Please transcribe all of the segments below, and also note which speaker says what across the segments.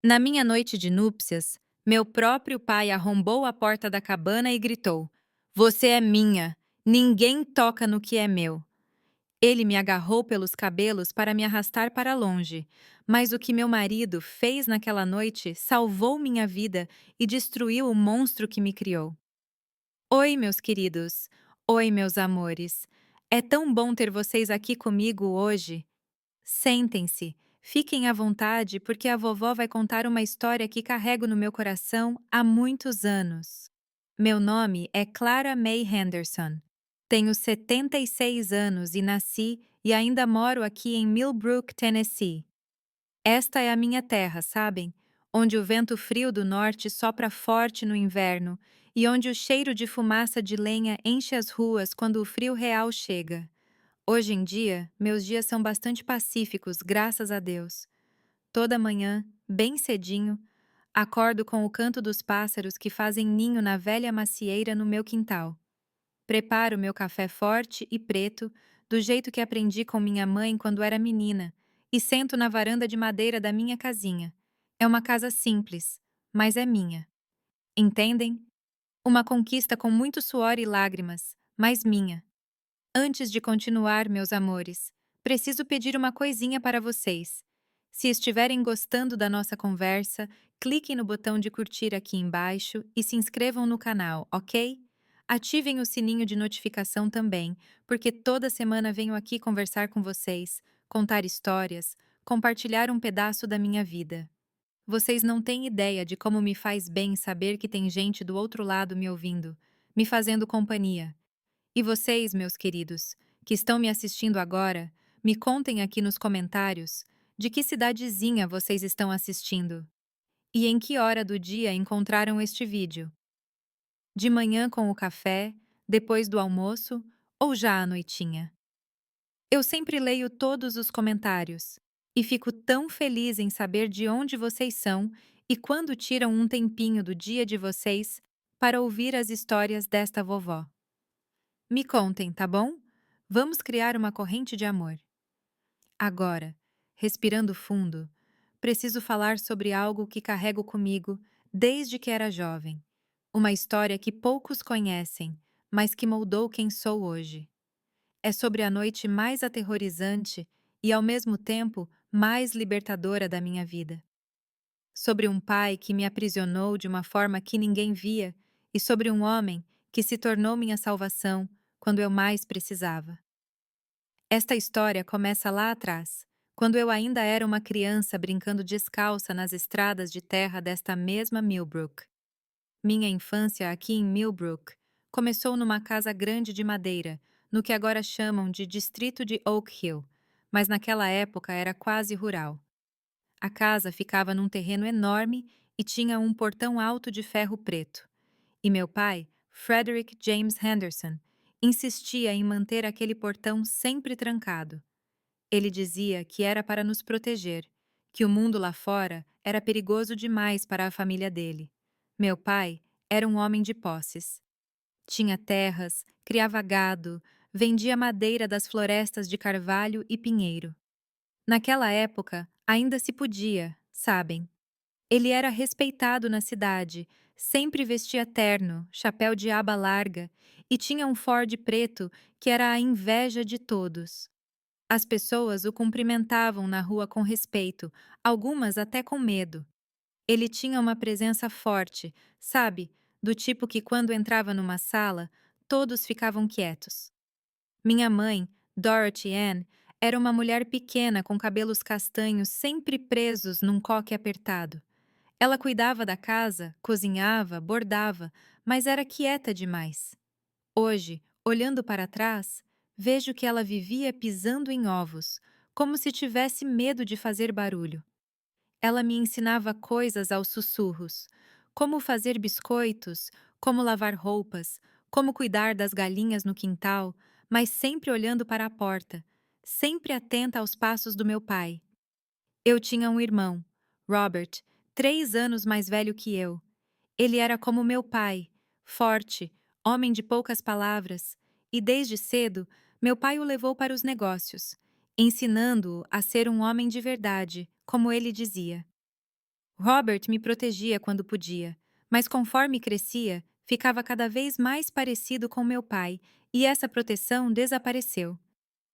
Speaker 1: Na minha noite de núpcias, meu próprio pai arrombou a porta da cabana e gritou: Você é minha! Ninguém toca no que é meu! Ele me agarrou pelos cabelos para me arrastar para longe, mas o que meu marido fez naquela noite salvou minha vida e destruiu o monstro que me criou. Oi, meus queridos! Oi, meus amores! É tão bom ter vocês aqui comigo hoje. Sentem-se, fiquem à vontade, porque a vovó vai contar uma história que carrego no meu coração há muitos anos. Meu nome é Clara May Henderson. Tenho 76 anos e nasci e ainda moro aqui em Millbrook, Tennessee. Esta é a minha terra, sabem? Onde o vento frio do norte sopra forte no inverno e onde o cheiro de fumaça de lenha enche as ruas quando o frio real chega. Hoje em dia, meus dias são bastante pacíficos, graças a Deus. Toda manhã, bem cedinho, acordo com o canto dos pássaros que fazem ninho na velha macieira no meu quintal. Preparo meu café forte e preto, do jeito que aprendi com minha mãe quando era menina, e sento na varanda de madeira da minha casinha. É uma casa simples, mas é minha. Entendem? Uma conquista com muito suor e lágrimas, mas minha. Antes de continuar, meus amores, preciso pedir uma coisinha para vocês. Se estiverem gostando da nossa conversa, cliquem no botão de curtir aqui embaixo e se inscrevam no canal, ok? Ativem o sininho de notificação também, porque toda semana venho aqui conversar com vocês, contar histórias, compartilhar um pedaço da minha vida. Vocês não têm ideia de como me faz bem saber que tem gente do outro lado me ouvindo, me fazendo companhia. E vocês, meus queridos, que estão me assistindo agora, me contem aqui nos comentários de que cidadezinha vocês estão assistindo e em que hora do dia encontraram este vídeo. De manhã com o café, depois do almoço ou já à noitinha. Eu sempre leio todos os comentários e fico tão feliz em saber de onde vocês são e quando tiram um tempinho do dia de vocês para ouvir as histórias desta vovó. Me contem, tá bom? Vamos criar uma corrente de amor. Agora, respirando fundo, preciso falar sobre algo que carrego comigo desde que era jovem. Uma história que poucos conhecem, mas que moldou quem sou hoje. É sobre a noite mais aterrorizante e, ao mesmo tempo, mais libertadora da minha vida. Sobre um pai que me aprisionou de uma forma que ninguém via e sobre um homem que se tornou minha salvação quando eu mais precisava. Esta história começa lá atrás, quando eu ainda era uma criança brincando descalça nas estradas de terra desta mesma Millbrook. Minha infância aqui em Millbrook começou numa casa grande de madeira, no que agora chamam de distrito de Oak Hill, mas naquela época era quase rural. A casa ficava num terreno enorme e tinha um portão alto de ferro preto. E meu pai, Frederick James Henderson, insistia em manter aquele portão sempre trancado. Ele dizia que era para nos proteger, que o mundo lá fora era perigoso demais para a família dele. Meu pai era um homem de posses. Tinha terras, criava gado, vendia madeira das florestas de carvalho e pinheiro. Naquela época, ainda se podia, sabem. Ele era respeitado na cidade, sempre vestia terno, chapéu de aba larga e tinha um Ford preto que era a inveja de todos. As pessoas o cumprimentavam na rua com respeito, algumas até com medo. Ele tinha uma presença forte, sabe, do tipo que quando entrava numa sala, todos ficavam quietos. Minha mãe, Dorothy Ann, era uma mulher pequena com cabelos castanhos sempre presos num coque apertado. Ela cuidava da casa, cozinhava, bordava, mas era quieta demais. Hoje, olhando para trás, vejo que ela vivia pisando em ovos, como se tivesse medo de fazer barulho. Ela me ensinava coisas aos sussurros, como fazer biscoitos, como lavar roupas, como cuidar das galinhas no quintal, mas sempre olhando para a porta, sempre atenta aos passos do meu pai. Eu tinha um irmão, Robert, 3 anos mais velho que eu. Ele era como meu pai, forte, homem de poucas palavras, e desde cedo meu pai o levou para os negócios, ensinando-o a ser um homem de verdade, como ele dizia. Robert me protegia quando podia, mas conforme crescia, ficava cada vez mais parecido com meu pai, e essa proteção desapareceu.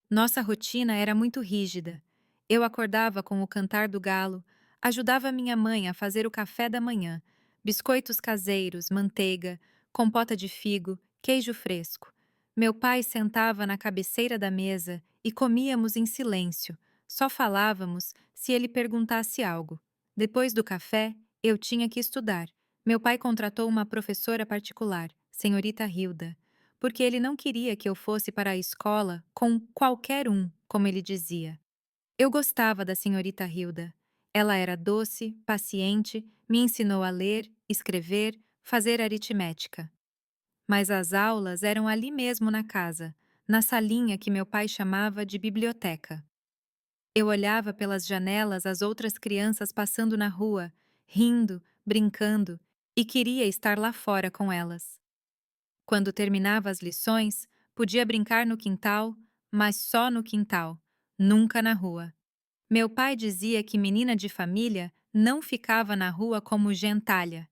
Speaker 1: Nossa rotina era muito rígida. Eu acordava com o cantar do galo, ajudava minha mãe a fazer o café da manhã, biscoitos caseiros, manteiga, compota de figo, queijo fresco. Meu pai sentava na cabeceira da mesa e comíamos em silêncio, só falávamos se ele perguntasse algo. Depois do café, eu tinha que estudar. Meu pai contratou uma professora particular, senhorita Hilda, porque ele não queria que eu fosse para a escola com qualquer um, como ele dizia. Eu gostava da senhorita Hilda. Ela era doce, paciente, me ensinou a ler, escrever, fazer aritmética. Mas as aulas eram ali mesmo na casa, na salinha que meu pai chamava de biblioteca. Eu olhava pelas janelas as outras crianças passando na rua, rindo, brincando, e queria estar lá fora com elas. Quando terminava as lições, podia brincar no quintal, mas só no quintal, nunca na rua. Meu pai dizia que menina de família não ficava na rua como gentalha.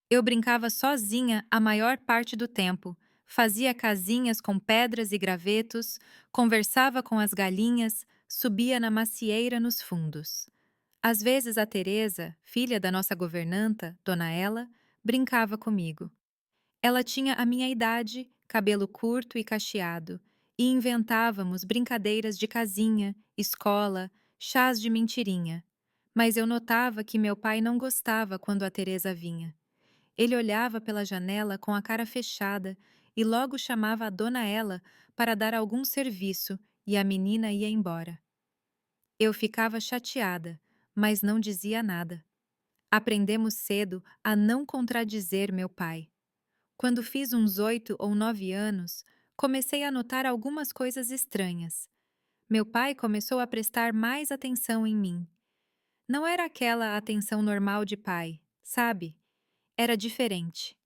Speaker 1: Eu brincava sozinha a maior parte do tempo, fazia casinhas com pedras e gravetos, conversava com as galinhas, subia na macieira nos fundos. Às vezes a Teresa, filha da nossa governanta, Dona Ela, brincava comigo. Ela tinha a minha idade, cabelo curto e cacheado, e inventávamos brincadeiras de casinha, escola, chás de mentirinha. Mas eu notava que meu pai não gostava quando a Teresa vinha. Ele olhava pela janela com a cara fechada e logo chamava a dona Ela para dar algum serviço e a menina ia embora. Eu ficava chateada, mas não dizia nada. Aprendemos cedo a não contradizer meu pai. Quando fiz uns 8 ou 9 anos, comecei a notar algumas coisas estranhas. Meu pai começou a prestar mais atenção em mim. Não era aquela atenção normal de pai, sabe? Era diferente.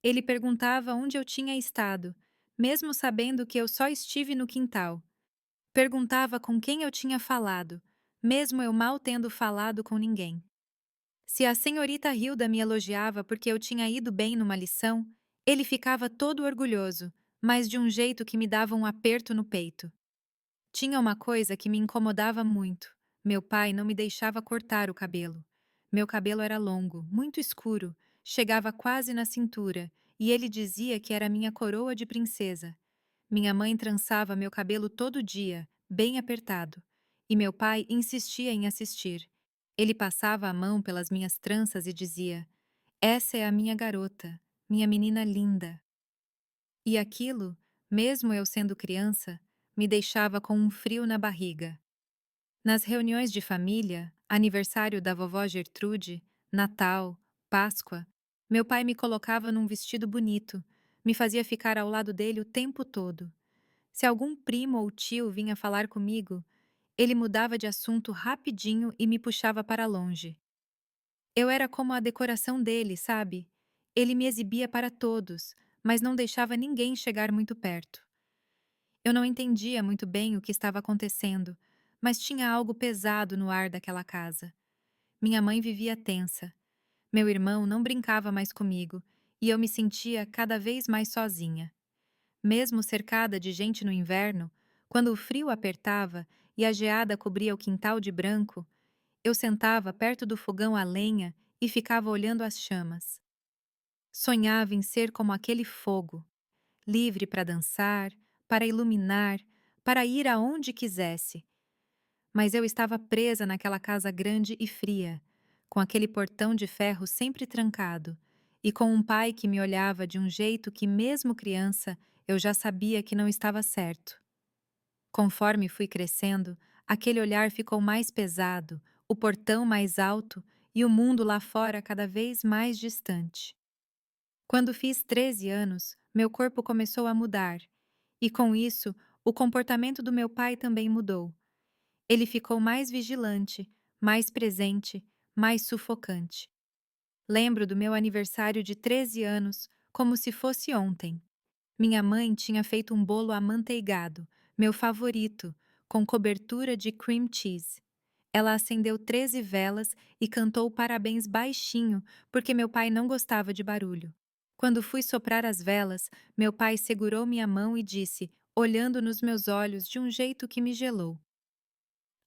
Speaker 1: Ele perguntava onde eu tinha estado, mesmo sabendo que eu só estive no quintal. Perguntava com quem eu tinha falado, mesmo eu mal tendo falado com ninguém. Se a senhorita Hilda me elogiava porque eu tinha ido bem numa lição, ele ficava todo orgulhoso, mas de um jeito que me dava um aperto no peito. Tinha uma coisa que me incomodava muito. Meu pai não me deixava cortar o cabelo. Meu cabelo era longo, muito escuro, chegava quase na cintura, e ele dizia que era minha coroa de princesa. Minha mãe trançava meu cabelo todo dia, bem apertado, e meu pai insistia em assistir. Ele passava a mão pelas minhas tranças e dizia: Essa é a minha garota, minha menina linda. E aquilo, mesmo eu sendo criança, me deixava com um frio na barriga. Nas reuniões de família, aniversário da vovó Gertrude, Natal, Páscoa, meu pai me colocava num vestido bonito, me fazia ficar ao lado dele o tempo todo. Se algum primo ou tio vinha falar comigo, ele mudava de assunto rapidinho e me puxava para longe. Eu era como a decoração dele, sabe? Ele me exibia para todos, mas não deixava ninguém chegar muito perto. Eu não entendia muito bem o que estava acontecendo, mas tinha algo pesado no ar daquela casa. Minha mãe vivia tensa. Meu irmão não brincava mais comigo, e eu me sentia cada vez mais sozinha. Mesmo cercada de gente no inverno, quando o frio apertava e a geada cobria o quintal de branco, eu sentava perto do fogão a lenha e ficava olhando as chamas. Sonhava em ser como aquele fogo, livre para dançar, para iluminar, para ir aonde quisesse. Mas eu estava presa naquela casa grande e fria, com aquele portão de ferro sempre trancado, e com um pai que me olhava de um jeito que, mesmo criança, eu já sabia que não estava certo. Conforme fui crescendo, aquele olhar ficou mais pesado, o portão mais alto e o mundo lá fora cada vez mais distante. Quando fiz 13 anos, meu corpo começou a mudar, e com isso, o comportamento do meu pai também mudou. Ele ficou mais vigilante, mais presente, mais sufocante. Lembro do meu aniversário de 13 anos como se fosse ontem. Minha mãe tinha feito um bolo amanteigado, meu favorito, com cobertura de cream cheese. Ela acendeu 13 velas e cantou parabéns baixinho, porque meu pai não gostava de barulho. Quando fui soprar as velas, meu pai segurou minha mão e disse, olhando nos meus olhos de um jeito que me gelou: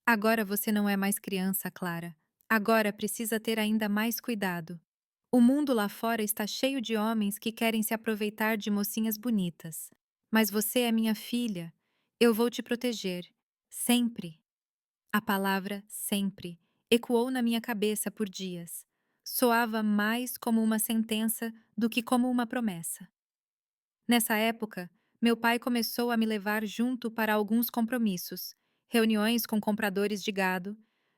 Speaker 1: Agora você não é mais criança, Clara. Agora precisa ter ainda mais cuidado. O mundo lá fora está cheio de homens que querem se aproveitar de mocinhas bonitas. Mas você é minha filha. Eu vou te proteger. Sempre. A palavra sempre ecoou na minha cabeça por dias. Soava mais como uma sentença do que como uma promessa. Nessa época, meu pai começou a me levar junto para alguns compromissos, reuniões com compradores de gado,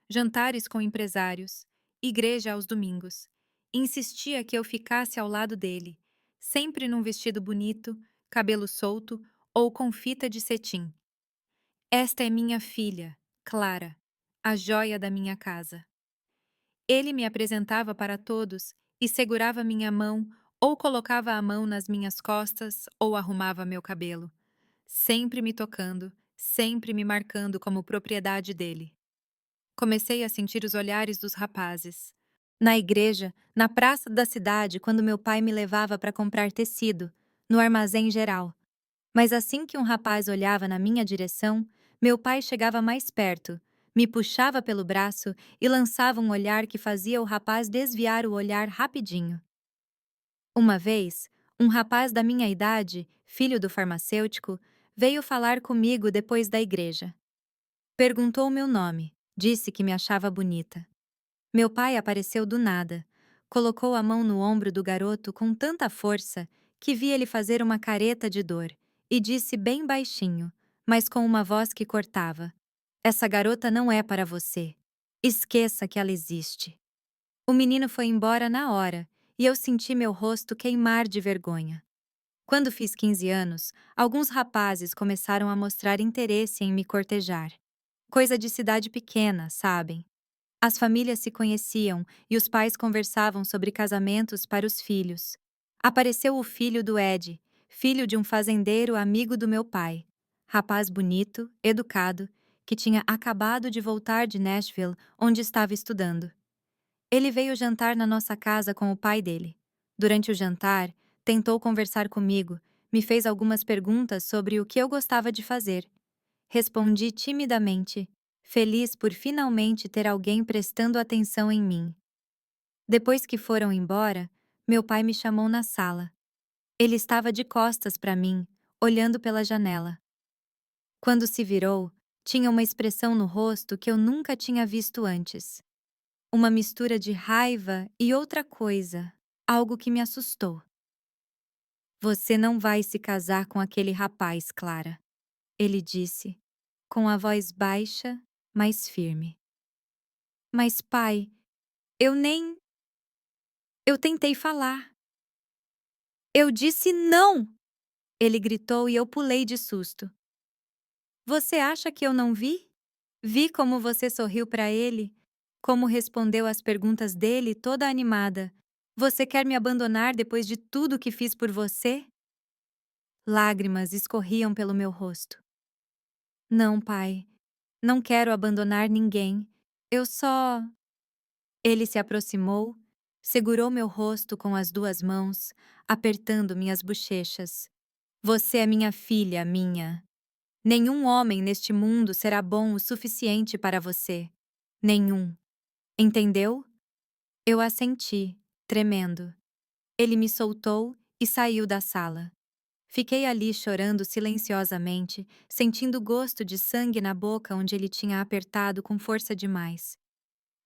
Speaker 1: jantares com empresários, igreja aos domingos. Insistia que eu ficasse ao lado dele, sempre num vestido bonito, cabelo solto ou com fita de cetim. Esta é minha filha, Clara, a joia da minha casa. Ele me apresentava para todos e segurava minha mão ou colocava a mão nas minhas costas ou arrumava meu cabelo, sempre me tocando, sempre me marcando como propriedade dele. Comecei a sentir os olhares dos rapazes. Na igreja, na praça da cidade, quando meu pai me levava para comprar tecido, no armazém geral. Mas assim que um rapaz olhava na minha direção, meu pai chegava mais perto, me puxava pelo braço e lançava um olhar que fazia o rapaz desviar o olhar rapidinho. Uma vez, um rapaz da minha idade, filho do farmacêutico, veio falar comigo depois da igreja. Perguntou meu nome, disse que me achava bonita. Meu pai apareceu do nada, colocou a mão no ombro do garoto com tanta força que vi ele fazer uma careta de dor e disse bem baixinho, mas com uma voz que cortava: Essa garota não é para você. Esqueça que ela existe. O menino foi embora na hora e eu senti meu rosto queimar de vergonha. Quando fiz 15 anos, alguns rapazes começaram a mostrar interesse em me cortejar. Coisa de cidade pequena, sabem? As famílias se conheciam e os pais conversavam sobre casamentos para os filhos. Apareceu o filho do Ed, filho de um fazendeiro amigo do meu pai. Rapaz bonito, educado, que tinha acabado de voltar de Nashville, onde estava estudando. Ele veio jantar na nossa casa com o pai dele. Durante o jantar, tentou conversar comigo, me fez algumas perguntas sobre o que eu gostava de fazer. Respondi timidamente, feliz por finalmente ter alguém prestando atenção em mim. Depois que foram embora, meu pai me chamou na sala. Ele estava de costas para mim, olhando pela janela. Quando se virou, tinha uma expressão no rosto que eu nunca tinha visto antes. Uma mistura de raiva e outra coisa, algo que me assustou. Você não vai se casar com aquele rapaz, Clara, ele disse, com a voz baixa, mas firme. Mas, pai, eu nem. Eu tentei falar. Eu disse não! Ele gritou e eu pulei de susto. Você acha que eu não vi? Vi como você sorriu para ele, como respondeu às perguntas dele toda animada. Você quer me abandonar depois de tudo que fiz por você? Lágrimas escorriam pelo meu rosto. Não, pai. Não quero abandonar ninguém. Eu só. Ele se aproximou, segurou meu rosto com as duas mãos, apertando minhas bochechas. Você é minha filha, minha. Nenhum homem neste mundo será bom o suficiente para você. Nenhum. Entendeu? Eu assenti, tremendo. Ele me soltou e saiu da sala. Fiquei ali chorando silenciosamente, sentindo o gosto de sangue na boca onde ele tinha apertado com força demais.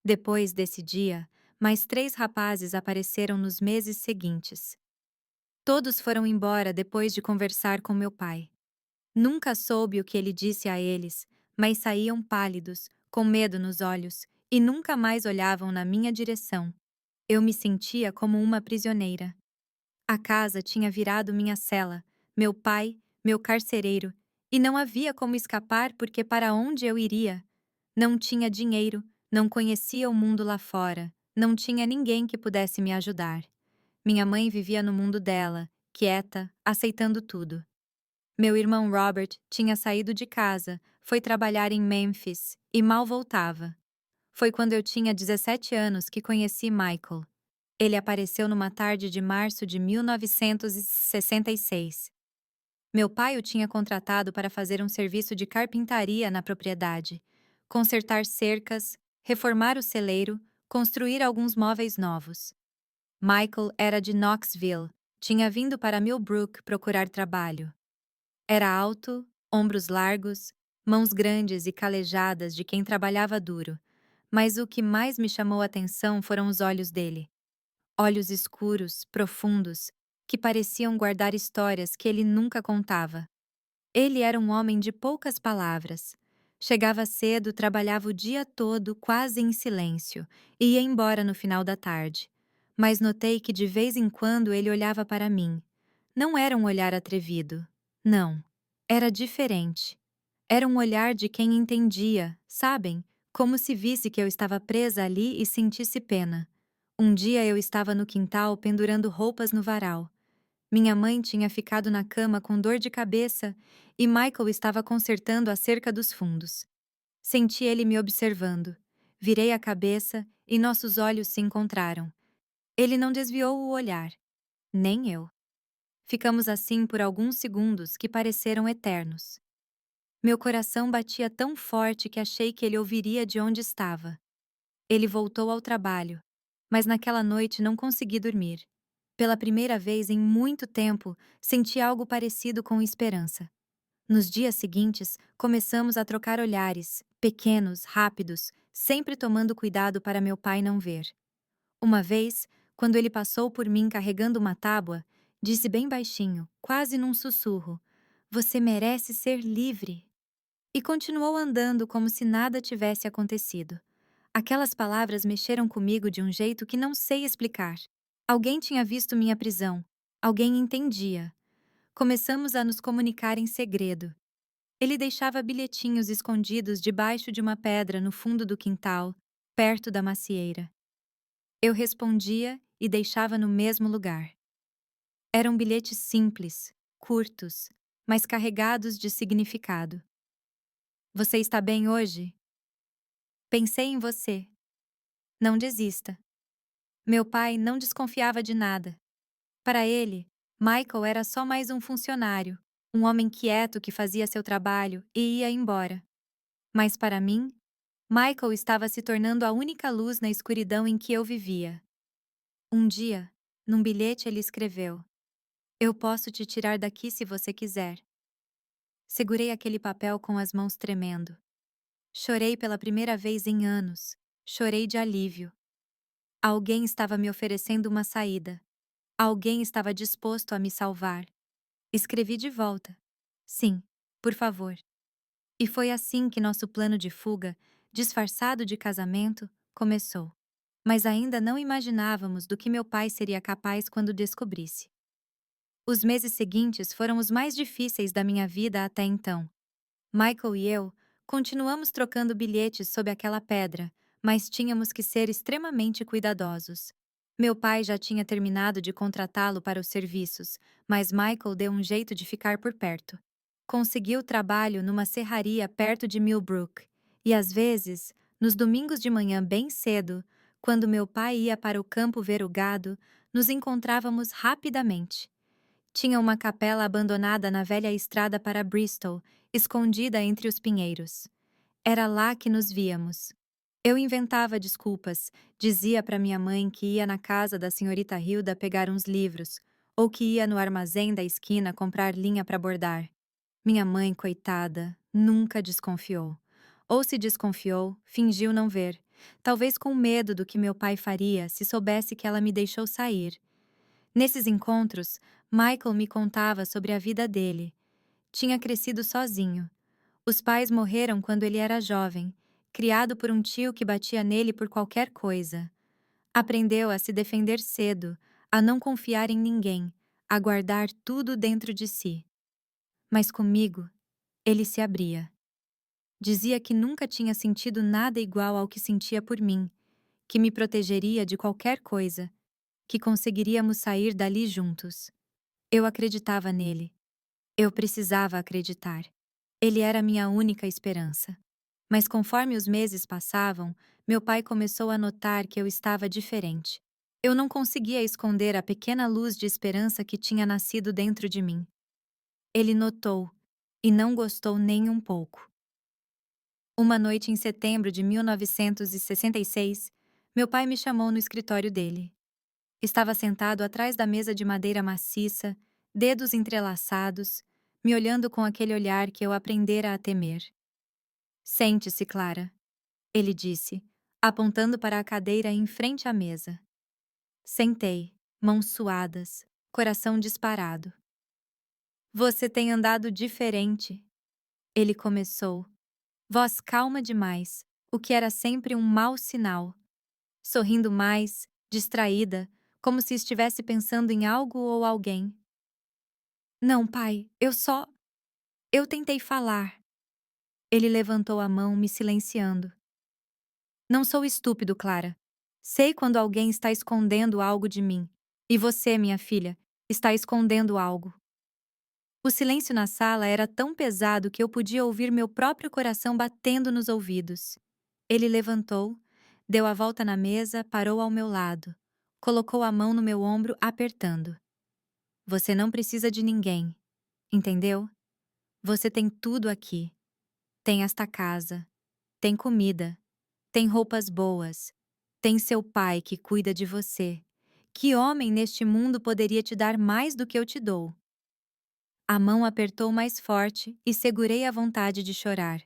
Speaker 1: Depois desse dia, mais 3 rapazes apareceram nos meses seguintes. Todos foram embora depois de conversar com meu pai. Nunca soube o que ele disse a eles, mas saíam pálidos, com medo nos olhos, e nunca mais olhavam na minha direção. Eu me sentia como uma prisioneira. A casa tinha virado minha cela, meu pai, meu carcereiro, e não havia como escapar porque para onde eu iria? Não tinha dinheiro, não conhecia o mundo lá fora, não tinha ninguém que pudesse me ajudar. Minha mãe vivia no mundo dela, quieta, aceitando tudo. Meu irmão Robert tinha saído de casa, foi trabalhar em Memphis e mal voltava. Foi quando eu tinha 17 anos que conheci Michael. Ele apareceu numa tarde de março de 1966. Meu pai o tinha contratado para fazer um serviço de carpintaria na propriedade, consertar cercas, reformar o celeiro, construir alguns móveis novos. Michael era de Knoxville, tinha vindo para Millbrook procurar trabalho. Era alto, ombros largos, mãos grandes e calejadas de quem trabalhava duro, mas o que mais me chamou a atenção foram os olhos dele. Olhos escuros, profundos, que pareciam guardar histórias que ele nunca contava. Ele era um homem de poucas palavras. Chegava cedo, trabalhava o dia todo quase em silêncio e ia embora no final da tarde. Mas notei que de vez em quando ele olhava para mim. Não era um olhar atrevido. Não. Era diferente. Era um olhar de quem entendia, sabem? Como se visse que eu estava presa ali e sentisse pena. Um dia eu estava no quintal pendurando roupas no varal. Minha mãe tinha ficado na cama com dor de cabeça e Michael estava consertando a cerca dos fundos. Senti ele me observando. Virei a cabeça e nossos olhos se encontraram. Ele não desviou o olhar. Nem eu. Ficamos assim por alguns segundos que pareceram eternos. Meu coração batia tão forte que achei que ele ouviria de onde estava. Ele voltou ao trabalho, mas naquela noite não consegui dormir. Pela primeira vez em muito tempo, senti algo parecido com esperança. Nos dias seguintes, começamos a trocar olhares, pequenos, rápidos, sempre tomando cuidado para meu pai não ver. Uma vez, quando ele passou por mim carregando uma tábua, disse bem baixinho, quase num sussurro: "Você merece ser livre." E continuou andando como se nada tivesse acontecido. Aquelas palavras mexeram comigo de um jeito que não sei explicar. Alguém tinha visto minha prisão. Alguém entendia. Começamos a nos comunicar em segredo. Ele deixava bilhetinhos escondidos debaixo de uma pedra no fundo do quintal, perto da macieira. Eu respondia e deixava no mesmo lugar. Eram bilhetes simples, curtos, mas carregados de significado. Você está bem hoje? Pensei em você. Não desista. Meu pai não desconfiava de nada. Para ele, Michael era só mais um funcionário, um homem quieto que fazia seu trabalho e ia embora. Mas para mim, Michael estava se tornando a única luz na escuridão em que eu vivia. Um dia, num bilhete ele escreveu: "Eu posso te tirar daqui se você quiser." Segurei aquele papel com as mãos tremendo. Chorei pela primeira vez em anos. Chorei de alívio. Alguém estava me oferecendo uma saída. Alguém estava disposto a me salvar. Escrevi de volta: "Sim, por favor." E foi assim que nosso plano de fuga, disfarçado de casamento, começou. Mas ainda não imaginávamos do que meu pai seria capaz quando descobrisse. Os meses seguintes foram os mais difíceis da minha vida até então. Michael e eu continuamos trocando bilhetes sob aquela pedra, mas tínhamos que ser extremamente cuidadosos. Meu pai já tinha terminado de contratá-lo para os serviços, mas Michael deu um jeito de ficar por perto. Conseguiu trabalho numa serraria perto de Millbrook, e às vezes, nos domingos de manhã bem cedo, quando meu pai ia para o campo ver o gado, nos encontrávamos rapidamente. Tinha uma capela abandonada na velha estrada para Bristol, escondida entre os pinheiros. Era lá que nos víamos. Eu inventava desculpas, dizia para minha mãe que ia na casa da senhorita Hilda pegar uns livros, ou que ia no armazém da esquina comprar linha para bordar. Minha mãe, coitada, nunca desconfiou. Ou se desconfiou, fingiu não ver, talvez com medo do que meu pai faria se soubesse que ela me deixou sair. Nesses encontros, Michael me contava sobre a vida dele. Tinha crescido sozinho. Os pais morreram quando ele era jovem, criado por um tio que batia nele por qualquer coisa. Aprendeu a se defender cedo, a não confiar em ninguém, a guardar tudo dentro de si. Mas comigo, ele se abria. Dizia que nunca tinha sentido nada igual ao que sentia por mim, que me protegeria de qualquer coisa, que conseguiríamos sair dali juntos. Eu acreditava nele. Eu precisava acreditar. Ele era minha única esperança. Mas conforme os meses passavam, meu pai começou a notar que eu estava diferente. Eu não conseguia esconder a pequena luz de esperança que tinha nascido dentro de mim. Ele notou, e não gostou nem um pouco. Uma noite em setembro de 1966, meu pai me chamou no escritório dele. Estava sentado atrás da mesa de madeira maciça, dedos entrelaçados, me olhando com aquele olhar que eu aprendera a temer. Sente-se, Clara, ele disse, apontando para a cadeira em frente à mesa. Sentei, mãos suadas, coração disparado. Você tem andado diferente, ele começou, voz calma demais, o que era sempre um mau sinal. Sorrindo mais, distraída, como se estivesse pensando em algo ou alguém. Não, pai, Eu tentei falar. Ele levantou a mão, me silenciando. Não sou estúpido, Clara. Sei quando alguém está escondendo algo de mim. E você, minha filha, está escondendo algo. O silêncio na sala era tão pesado que eu podia ouvir meu próprio coração batendo nos ouvidos. Ele levantou, deu a volta na mesa, parou ao meu lado. Colocou a mão no meu ombro, apertando. Você não precisa de ninguém, entendeu? Você tem tudo aqui. Tem esta casa, tem comida, tem roupas boas, tem seu pai que cuida de você. Que homem neste mundo poderia te dar mais do que eu te dou? A mão apertou mais forte e segurei a vontade de chorar.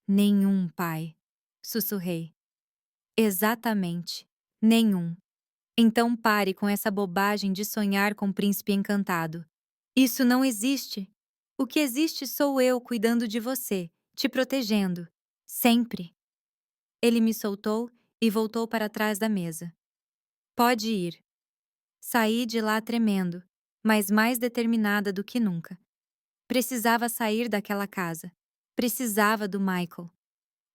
Speaker 1: Nenhum, pai, sussurrei. Exatamente, nenhum. Então pare com essa bobagem de sonhar com o príncipe encantado. Isso não existe. O que existe sou eu cuidando de você, te protegendo. Sempre. Ele me soltou e voltou para trás da mesa. Pode ir. Saí de lá tremendo, mas mais determinada do que nunca. Precisava sair daquela casa. Precisava do Michael.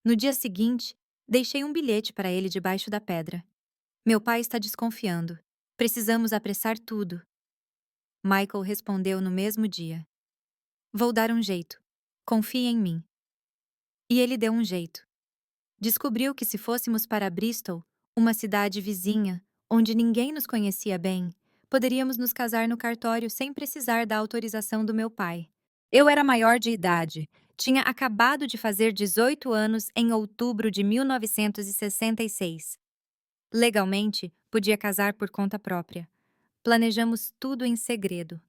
Speaker 1: No dia seguinte, deixei um bilhete para ele debaixo da pedra. Meu pai está desconfiando. Precisamos apressar tudo. Michael respondeu no mesmo dia. Vou dar um jeito. Confie em mim. E ele deu um jeito. Descobriu que se fôssemos para Bristol, uma cidade vizinha, onde ninguém nos conhecia bem, poderíamos nos casar no cartório sem precisar da autorização do meu pai. Eu era maior de idade. Tinha acabado de fazer 18 anos em outubro de 1966. Legalmente, podia casar por conta própria. Planejamos tudo em segredo.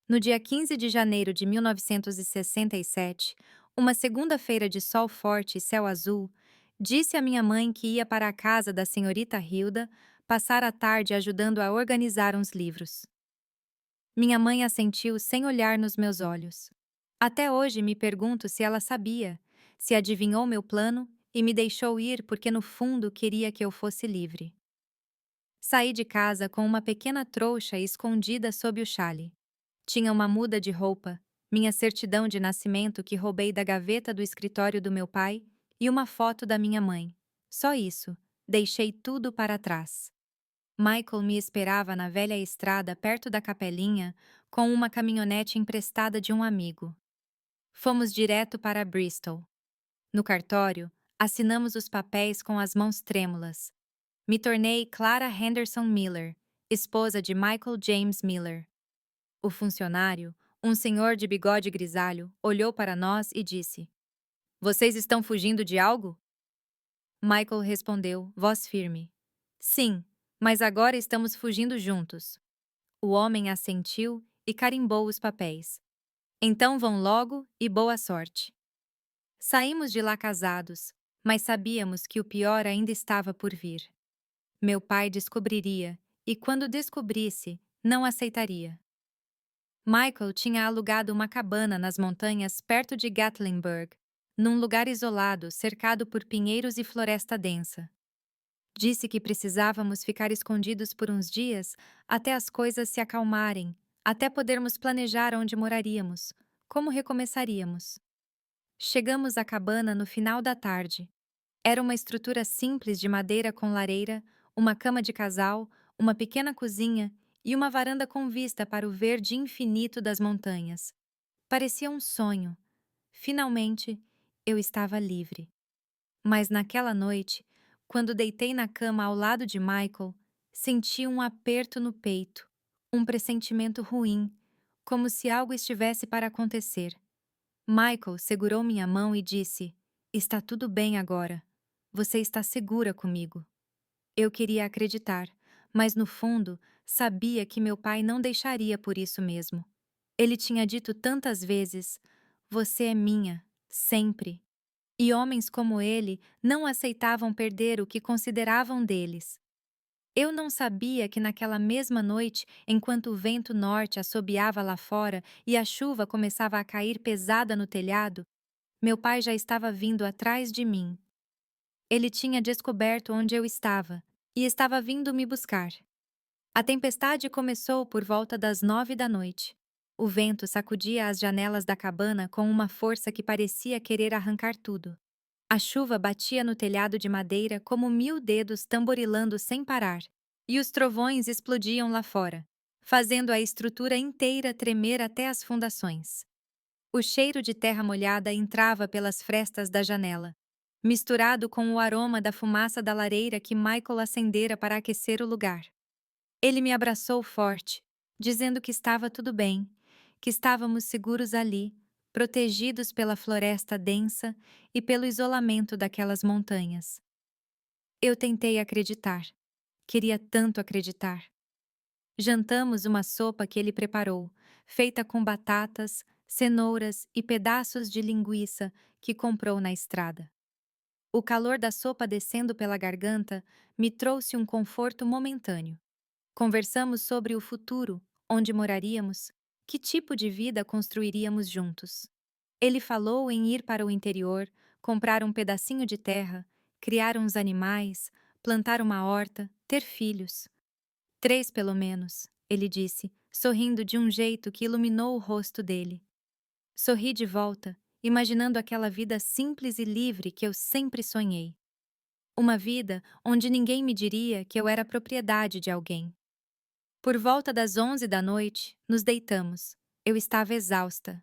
Speaker 1: No dia 15 de janeiro de 1967, uma segunda-feira de sol forte e céu azul, disse à minha mãe que ia para a casa da senhorita Hilda passar a tarde ajudando a organizar uns livros. Minha mãe assentiu sem olhar nos meus olhos. Até hoje me pergunto se ela sabia, se adivinhou meu plano e me deixou ir porque no fundo queria que eu fosse livre. Saí de casa com uma pequena trouxa escondida sob o xale. Tinha uma muda de roupa, minha certidão de nascimento que roubei da gaveta do escritório do meu pai e uma foto da minha mãe. Só isso, deixei tudo para trás. Michael me esperava na velha estrada perto da capelinha com uma caminhonete emprestada de um amigo. Fomos direto para Bristol. No cartório, assinamos os papéis com as mãos trêmulas. Me tornei Clara Henderson Miller, esposa de Michael James Miller. O funcionário, um senhor de bigode grisalho, olhou para nós e disse: Vocês estão fugindo de algo? Michael respondeu, voz firme: Sim, mas agora estamos fugindo juntos. O homem assentiu e carimbou os papéis. Então vão logo e boa sorte. Saímos de lá casados, mas sabíamos que o pior ainda estava por vir. Meu pai descobriria, e quando descobrisse, não aceitaria. Michael tinha alugado uma cabana nas montanhas perto de Gatlinburg, num lugar isolado, cercado por pinheiros e floresta densa. Disse que precisávamos ficar escondidos por uns dias até as coisas se acalmarem, até podermos planejar onde moraríamos, como recomeçaríamos. Chegamos à cabana no final da tarde. Era uma estrutura simples de madeira com lareira, uma cama de casal, uma pequena cozinha e uma varanda com vista para o verde infinito das montanhas. Parecia um sonho. Finalmente, Eu estava livre. Mas naquela noite, quando deitei na cama ao lado de Michael, senti um aperto no peito, um pressentimento ruim, como se algo estivesse para acontecer. Michael segurou minha mão e disse: "Está tudo bem agora. Você está segura comigo." Eu queria acreditar, mas no fundo, sabia que meu pai não deixaria por isso mesmo. Ele tinha dito tantas vezes: "Você é minha, sempre." E homens como ele não aceitavam perder o que consideravam deles. Eu não sabia que naquela mesma noite, enquanto o vento norte assobiava lá fora e a chuva começava a cair pesada no telhado, meu pai já estava vindo atrás de mim. Ele tinha descoberto onde eu estava e estava vindo me buscar. A tempestade começou por volta das 9 da noite. O vento sacudia as janelas da cabana com uma força que parecia querer arrancar tudo. A chuva batia no telhado de madeira como 1000 dedos tamborilando sem parar, e os trovões explodiam lá fora, fazendo a estrutura inteira tremer até as fundações. O cheiro de terra molhada entrava pelas frestas da janela, misturado com o aroma da fumaça da lareira que Michael acendera para aquecer o lugar. Ele me abraçou forte, dizendo que estava tudo bem, que estávamos seguros ali, protegidos pela floresta densa e pelo isolamento daquelas montanhas. Eu tentei acreditar. Queria tanto acreditar. Jantamos uma sopa que ele preparou, feita com batatas, cenouras e pedaços de linguiça que comprou na estrada. O calor da sopa descendo pela garganta me trouxe um conforto momentâneo. Conversamos sobre o futuro, onde moraríamos, que tipo de vida construiríamos juntos. Ele falou em ir para o interior, comprar um pedacinho de terra, criar uns animais, plantar uma horta, ter filhos. 3 pelo menos, ele disse, sorrindo de um jeito que iluminou o rosto dele. Sorri de volta, imaginando aquela vida simples e livre que eu sempre sonhei. Uma vida onde ninguém me diria que eu era propriedade de alguém. Por volta das 11 da noite, nos deitamos. Eu estava exausta.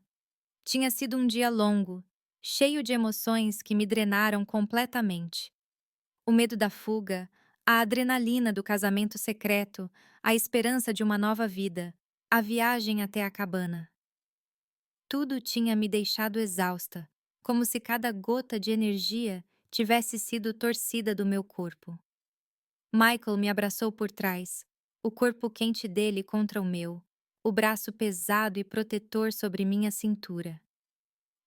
Speaker 1: Tinha sido um dia longo, cheio de emoções que me drenaram completamente. O medo da fuga, a adrenalina do casamento secreto, a esperança de uma nova vida, a viagem até a cabana. Tudo tinha me deixado exausta, como se cada gota de energia tivesse sido torcida do meu corpo. Michael me abraçou por trás, o corpo quente dele contra o meu, o braço pesado e protetor sobre minha cintura.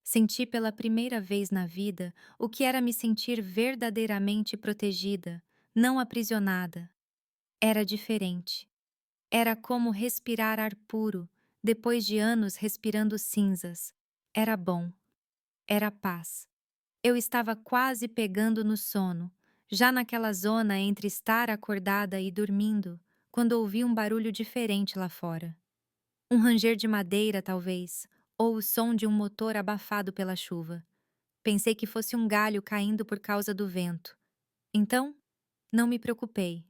Speaker 1: Senti pela primeira vez na vida o que era me sentir verdadeiramente protegida, não aprisionada. Era diferente. Era como respirar ar puro, depois de anos respirando cinzas. Era bom. Era paz. Eu estava quase pegando no sono, já naquela zona entre estar acordada e dormindo, quando ouvi um barulho diferente lá fora. Um ranger de madeira, talvez, ou o som de um motor abafado pela chuva. Pensei que fosse um galho caindo por causa do vento. Então, não me preocupei.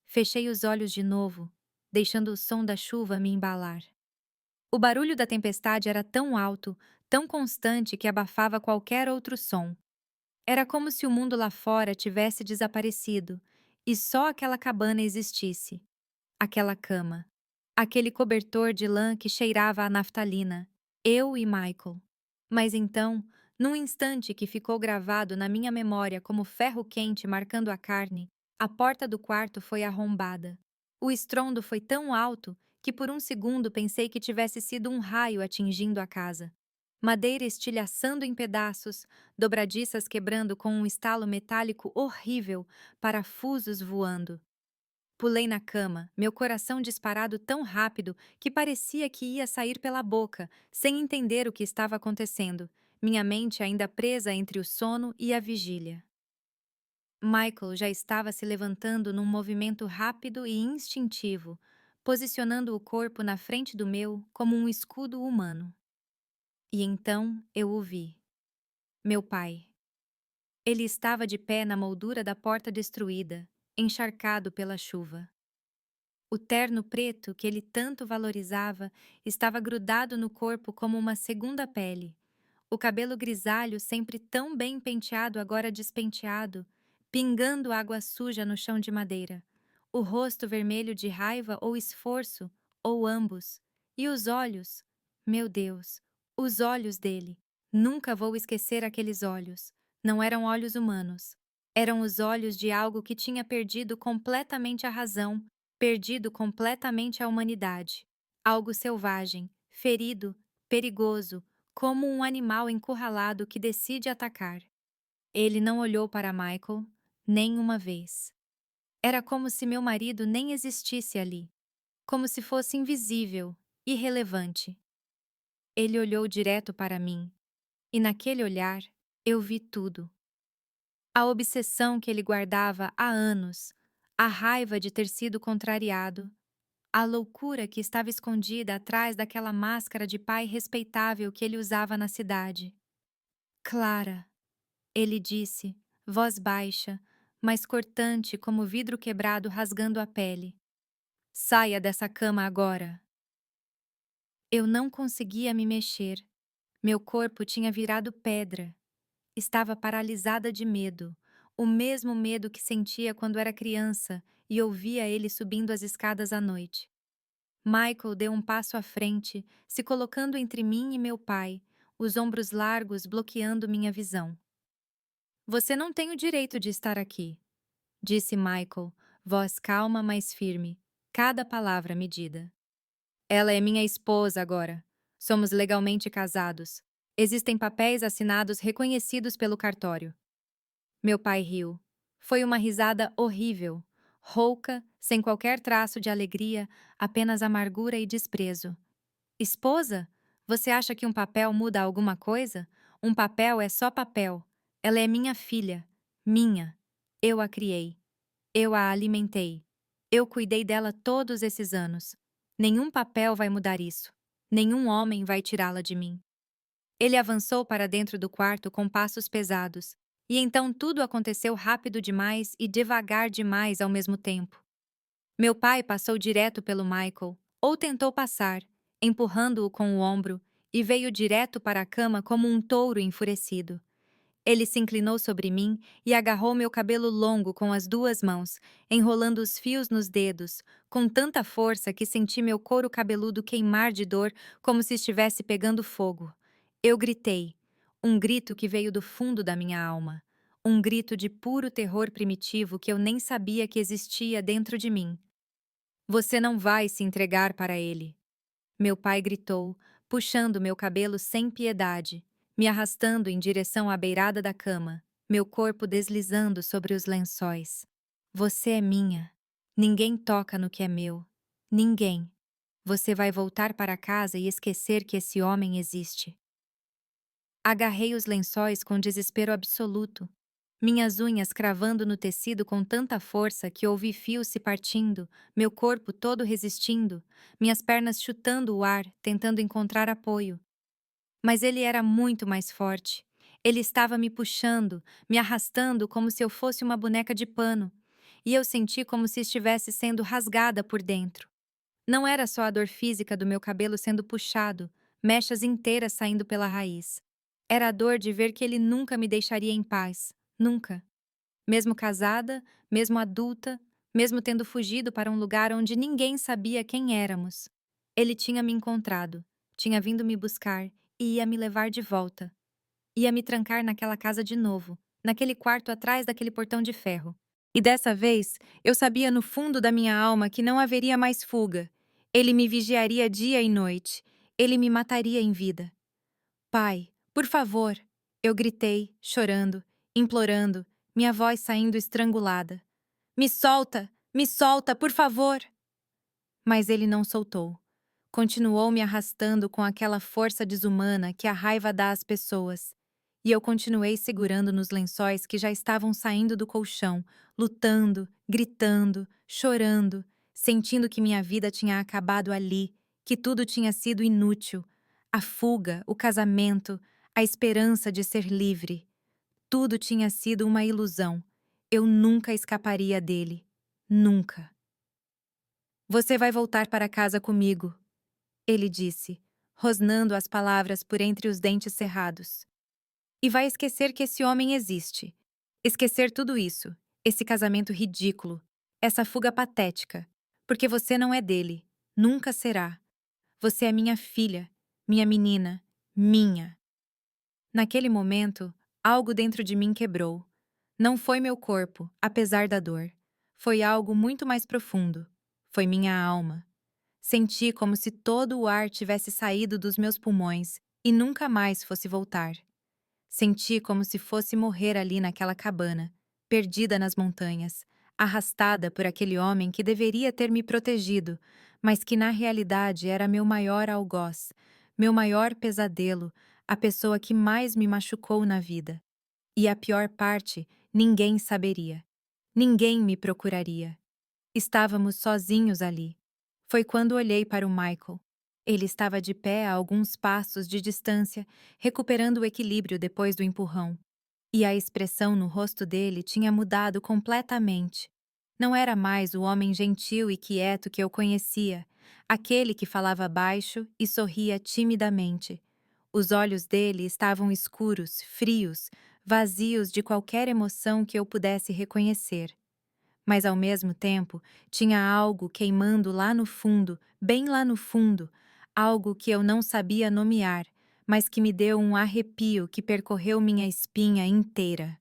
Speaker 1: Fechei os olhos de novo, deixando o som da chuva me embalar. O barulho da tempestade era tão alto, tão constante que abafava qualquer outro som. Era como se o mundo lá fora tivesse desaparecido e só aquela cabana existisse. Aquela cama. Aquele cobertor de lã que cheirava a naftalina. Eu e Michael. Mas então, num instante que ficou gravado na minha memória como ferro quente marcando a carne, a porta do quarto foi arrombada. O estrondo foi tão alto que por um segundo pensei que tivesse sido um raio atingindo a casa. Madeira estilhaçando em pedaços, dobradiças quebrando com um estalo metálico horrível, parafusos voando. Pulei na cama, meu coração disparado tão rápido que parecia que ia sair pela boca, sem entender o que estava acontecendo, minha mente ainda presa entre o sono e a vigília. Michael já estava se levantando num movimento rápido e instintivo, posicionando o corpo na frente do meu como um escudo humano. E então eu o vi. Meu pai. Ele estava de pé na moldura da porta destruída, encharcado pela chuva. O terno preto que ele tanto valorizava estava grudado no corpo como uma segunda pele. O cabelo grisalho, sempre tão bem penteado, agora despenteado, pingando água suja no chão de madeira. O rosto vermelho de raiva ou esforço, ou ambos. E os olhos? Meu Deus, os olhos dele. Nunca vou esquecer aqueles olhos. Não eram olhos humanos. Eram os olhos de algo que tinha perdido completamente a razão, perdido completamente a humanidade. Algo selvagem, ferido, perigoso, como um animal encurralado que decide atacar. Ele não olhou para Michael, nem uma vez. Era como se meu marido nem existisse ali, como se fosse invisível, irrelevante. Ele olhou direto para mim, e naquele olhar eu vi tudo. A obsessão que ele guardava há anos, a raiva de ter sido contrariado, a loucura que estava escondida atrás daquela máscara de pai respeitável que ele usava na cidade. Clara, ele disse, voz baixa, mas cortante como vidro quebrado rasgando a pele. Saia dessa cama agora. Eu não conseguia me mexer. Meu corpo tinha virado pedra. Estava paralisada de medo, o mesmo medo que sentia quando era criança e ouvia ele subindo as escadas à noite. Michael deu um passo à frente, se colocando entre mim e meu pai, os ombros largos bloqueando minha visão. Você não tem o direito de estar aqui, disse Michael, voz calma, mas firme, cada palavra medida. Ela é minha esposa agora. Somos legalmente casados. Existem papéis assinados reconhecidos pelo cartório. Meu pai riu. Foi uma risada horrível, rouca, sem qualquer traço de alegria, apenas amargura e desprezo. Esposa? Você acha que um papel muda alguma coisa? Um papel é só papel. Ela é minha filha. Minha. Eu a criei. Eu a alimentei. Eu cuidei dela todos esses anos. Nenhum papel vai mudar isso. Nenhum homem vai tirá-la de mim. Ele avançou para dentro do quarto com passos pesados, e então tudo aconteceu rápido demais e devagar demais ao mesmo tempo. Meu pai passou direto pelo Michael, ou tentou passar, empurrando-o com o ombro, e veio direto para a cama como um touro enfurecido. Ele se inclinou sobre mim e agarrou meu cabelo longo com as duas mãos, enrolando os fios nos dedos, com tanta força que senti meu couro cabeludo queimar de dor como se estivesse pegando fogo. Eu gritei, um grito que veio do fundo da minha alma, um grito de puro terror primitivo que eu nem sabia que existia dentro de mim. Você não vai se entregar para ele. Meu pai gritou, puxando meu cabelo sem piedade, me arrastando em direção à beirada da cama, meu corpo deslizando sobre os lençóis. Você é minha. Ninguém toca no que é meu. Ninguém. Você vai voltar para casa e esquecer que esse homem existe. Agarrei os lençóis com desespero absoluto, minhas unhas cravando no tecido com tanta força que ouvi fios se partindo, meu corpo todo resistindo, minhas pernas chutando o ar, tentando encontrar apoio. Mas ele era muito mais forte. Ele estava me puxando, me arrastando como se eu fosse uma boneca de pano, e eu senti como se estivesse sendo rasgada por dentro. Não era só a dor física do meu cabelo sendo puxado, mechas inteiras saindo pela raiz. Era a dor de ver que ele nunca me deixaria em paz. Nunca. Mesmo casada, mesmo adulta, mesmo tendo fugido para um lugar onde ninguém sabia quem éramos. Ele tinha me encontrado, tinha vindo me buscar e ia me levar de volta. Ia me trancar naquela casa de novo, naquele quarto atrás daquele portão de ferro. E dessa vez, eu sabia no fundo da minha alma que não haveria mais fuga. Ele me vigiaria dia e noite. Ele me mataria em vida. Pai, por favor! Eu gritei, chorando, implorando, minha voz saindo estrangulada. Me solta, por favor! Mas ele não soltou. Continuou me arrastando com aquela força desumana que a raiva dá às pessoas. E eu continuei segurando nos lençóis que já estavam saindo do colchão, lutando, gritando, chorando, sentindo que minha vida tinha acabado ali, que tudo tinha sido inútil. A fuga, o casamento, a esperança de ser livre. Tudo tinha sido uma ilusão. Eu nunca escaparia dele. Nunca. Você vai voltar para casa comigo, ele disse, rosnando as palavras por entre os dentes cerrados. E vai esquecer que esse homem existe. Esquecer tudo isso, esse casamento ridículo, essa fuga patética, porque você não é dele, nunca será. Você é minha filha, minha menina, minha. Naquele momento, algo dentro de mim quebrou. Não foi meu corpo, apesar da dor. Foi algo muito mais profundo. Foi minha alma. Senti como se todo o ar tivesse saído dos meus pulmões e nunca mais fosse voltar. Senti como se fosse morrer ali naquela cabana, perdida nas montanhas, arrastada por aquele homem que deveria ter me protegido, mas que na realidade era meu maior algoz, meu maior pesadelo, a pessoa que mais me machucou na vida. E a pior parte, ninguém saberia. Ninguém me procuraria. Estávamos sozinhos ali. Foi quando olhei para o Michael. Ele estava de pé a alguns passos de distância, recuperando o equilíbrio depois do empurrão. E a expressão no rosto dele tinha mudado completamente. Não era mais o homem gentil e quieto que eu conhecia, aquele que falava baixo e sorria timidamente. Os olhos dele estavam escuros, frios, vazios de qualquer emoção que eu pudesse reconhecer. Mas ao mesmo tempo, tinha algo queimando lá no fundo, bem lá no fundo, algo que eu não sabia nomear, mas que me deu um arrepio que percorreu minha espinha inteira.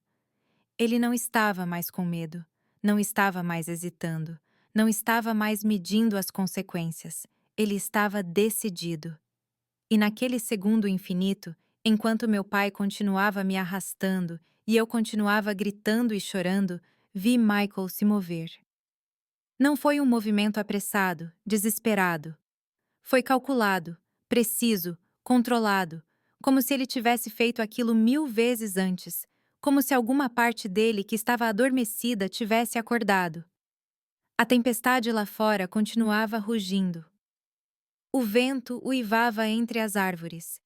Speaker 1: Ele não estava mais com medo, não estava mais hesitando, não estava mais medindo as consequências. Ele estava decidido. E naquele segundo infinito, enquanto meu pai continuava me arrastando e eu continuava gritando e chorando, vi Michael se mover. Não foi um movimento apressado, desesperado. Foi calculado, preciso, controlado, como se ele tivesse feito aquilo 1000 vezes antes, como se alguma parte dele que estava adormecida tivesse acordado. A tempestade lá fora continuava rugindo. O vento uivava entre as árvores.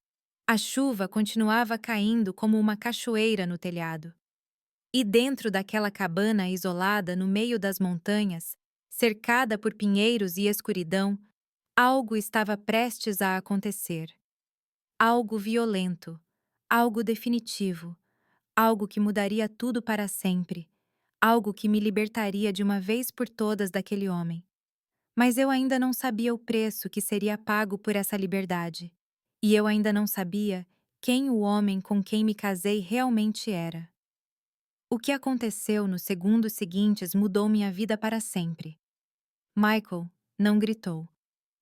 Speaker 1: A chuva continuava caindo como uma cachoeira no telhado. E dentro daquela cabana isolada no meio das montanhas, cercada por pinheiros e escuridão, algo estava prestes a acontecer. Algo violento, algo definitivo, algo que mudaria tudo para sempre, algo que me libertaria de uma vez por todas daquele homem. Mas eu ainda não sabia o preço que seria pago por essa liberdade. E eu ainda não sabia quem o homem com quem me casei realmente era. O que aconteceu nos segundos seguintes mudou minha vida para sempre. Michael não gritou,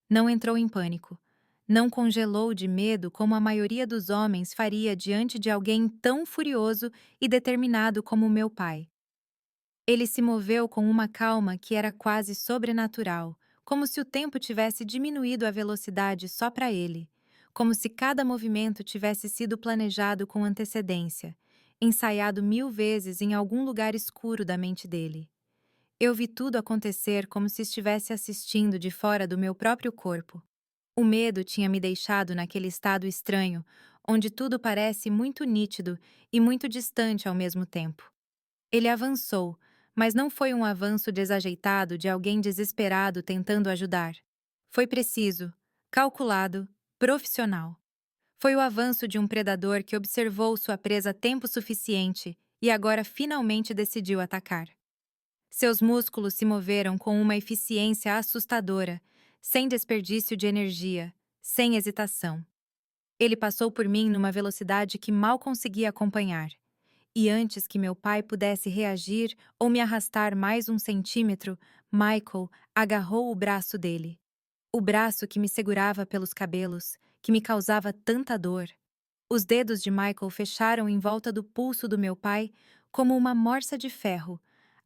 Speaker 1: não entrou em pânico, não congelou de medo como a maioria dos homens faria diante de alguém tão furioso e determinado como meu pai. Ele se moveu com uma calma que era quase sobrenatural, como se o tempo tivesse diminuído a velocidade só para ele, como se cada movimento tivesse sido planejado com antecedência, ensaiado 1000 vezes em algum lugar escuro da mente dele. Eu vi tudo acontecer como se estivesse assistindo de fora do meu próprio corpo. O medo tinha me deixado naquele estado estranho, onde tudo parece muito nítido e muito distante ao mesmo tempo. Ele avançou, mas não foi um avanço desajeitado de alguém desesperado tentando ajudar. Foi preciso, calculado, profissional. Foi o avanço de um predador que observou sua presa tempo suficiente e agora finalmente decidiu atacar. Seus músculos se moveram com uma eficiência assustadora, sem desperdício de energia, sem hesitação. Ele passou por mim numa velocidade que mal conseguia acompanhar. E antes que meu pai pudesse reagir ou me arrastar mais um centímetro, Michael agarrou o braço dele. O braço que me segurava pelos cabelos, que me causava tanta dor. Os dedos de Michael fecharam em volta do pulso do meu pai como uma morsa de ferro,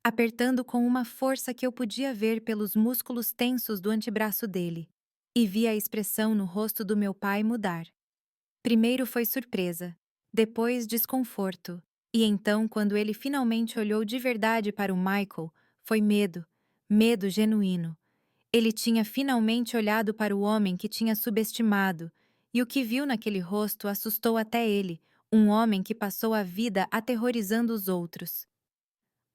Speaker 1: apertando com uma força que eu podia ver pelos músculos tensos do antebraço dele. E vi a expressão no rosto do meu pai mudar. Primeiro foi surpresa, depois desconforto, e então, quando ele finalmente olhou de verdade para o Michael, foi medo, medo genuíno. Ele tinha finalmente olhado para o homem que tinha subestimado, e o que viu naquele rosto assustou até ele, um homem que passou a vida aterrorizando os outros.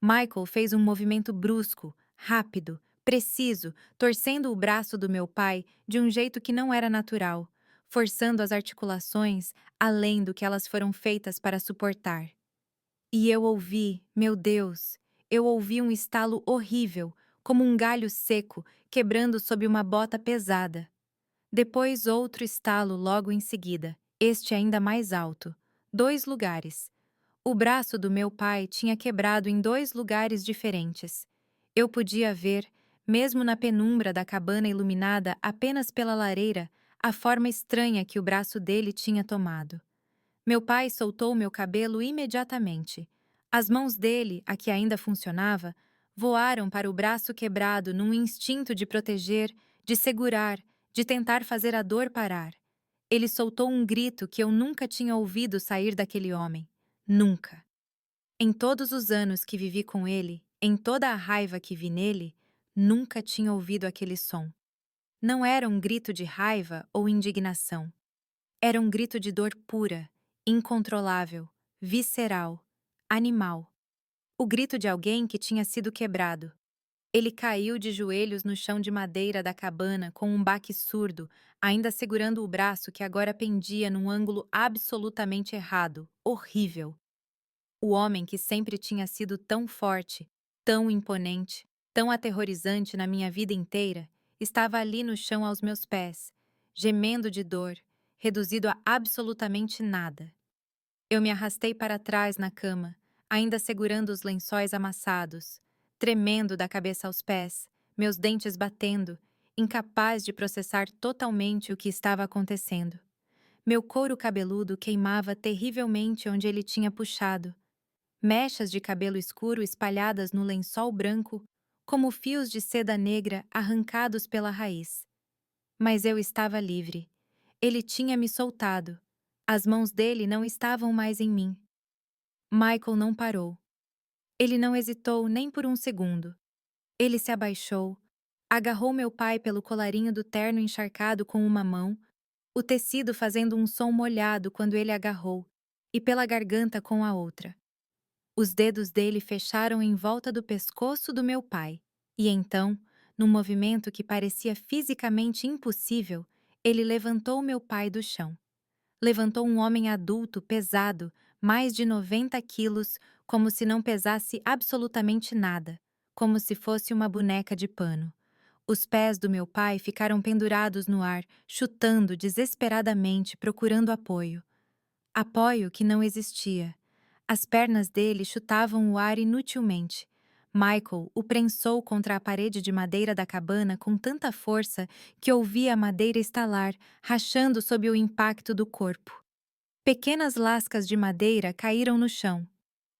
Speaker 1: Michael fez um movimento brusco, rápido, preciso, torcendo o braço do meu pai de um jeito que não era natural. forçando as articulações além do que elas foram feitas para suportar. E eu ouvi, meu Deus, eu ouvi um estalo horrível, como um galho seco quebrando sob uma bota pesada. Depois outro estalo logo em seguida, este ainda mais alto. 2 lugares. O braço do meu pai tinha quebrado em 2 lugares diferentes. Eu podia ver, mesmo na penumbra da cabana iluminada apenas pela lareira, a forma estranha que o braço dele tinha tomado. Meu pai soltou meu cabelo imediatamente. As mãos dele, a que ainda funcionava, voaram para o braço quebrado num instinto de proteger, de segurar, de tentar fazer a dor parar. Ele soltou um grito que eu nunca tinha ouvido sair daquele homem. Nunca. Em todos os anos que vivi com ele, em toda a raiva que vi nele, nunca tinha ouvido aquele som. Não era um grito de raiva ou indignação. Era um grito de dor pura, incontrolável, visceral, animal. O grito de alguém que tinha sido quebrado. Ele caiu de joelhos no chão de madeira da cabana com um baque surdo, ainda segurando o braço que agora pendia num ângulo absolutamente errado, horrível. O homem que sempre tinha sido tão forte, tão imponente, tão aterrorizante na minha vida inteira, estava ali no chão aos meus pés, gemendo de dor, reduzido a absolutamente nada. Eu me arrastei para trás na cama, ainda segurando os lençóis amassados, tremendo da cabeça aos pés, meus dentes batendo, incapaz de processar totalmente o que estava acontecendo. Meu couro cabeludo queimava terrivelmente onde ele tinha puxado. Mechas de cabelo escuro espalhadas no lençol branco, como fios de seda negra arrancados pela raiz. Mas eu estava livre. Ele tinha me soltado. As mãos dele não estavam mais em mim. Michael não parou. Ele não hesitou nem por um segundo. Ele se abaixou, agarrou meu pai pelo colarinho do terno encharcado com uma mão, o tecido fazendo um som molhado quando ele agarrou, e pela garganta com a outra. Os dedos dele fecharam em volta do pescoço do meu pai, e então, num movimento que parecia fisicamente impossível, ele levantou meu pai do chão. Levantou um homem adulto, pesado, mais de 90 quilos, como se não pesasse absolutamente nada, como se fosse uma boneca de pano. Os pés do meu pai ficaram pendurados no ar, chutando desesperadamente, procurando apoio. Apoio que não existia. As pernas dele chutavam o ar inutilmente. Michael o prensou contra a parede de madeira da cabana com tanta força que ouvia a madeira estalar, rachando sob o impacto do corpo. Pequenas lascas de madeira caíram no chão.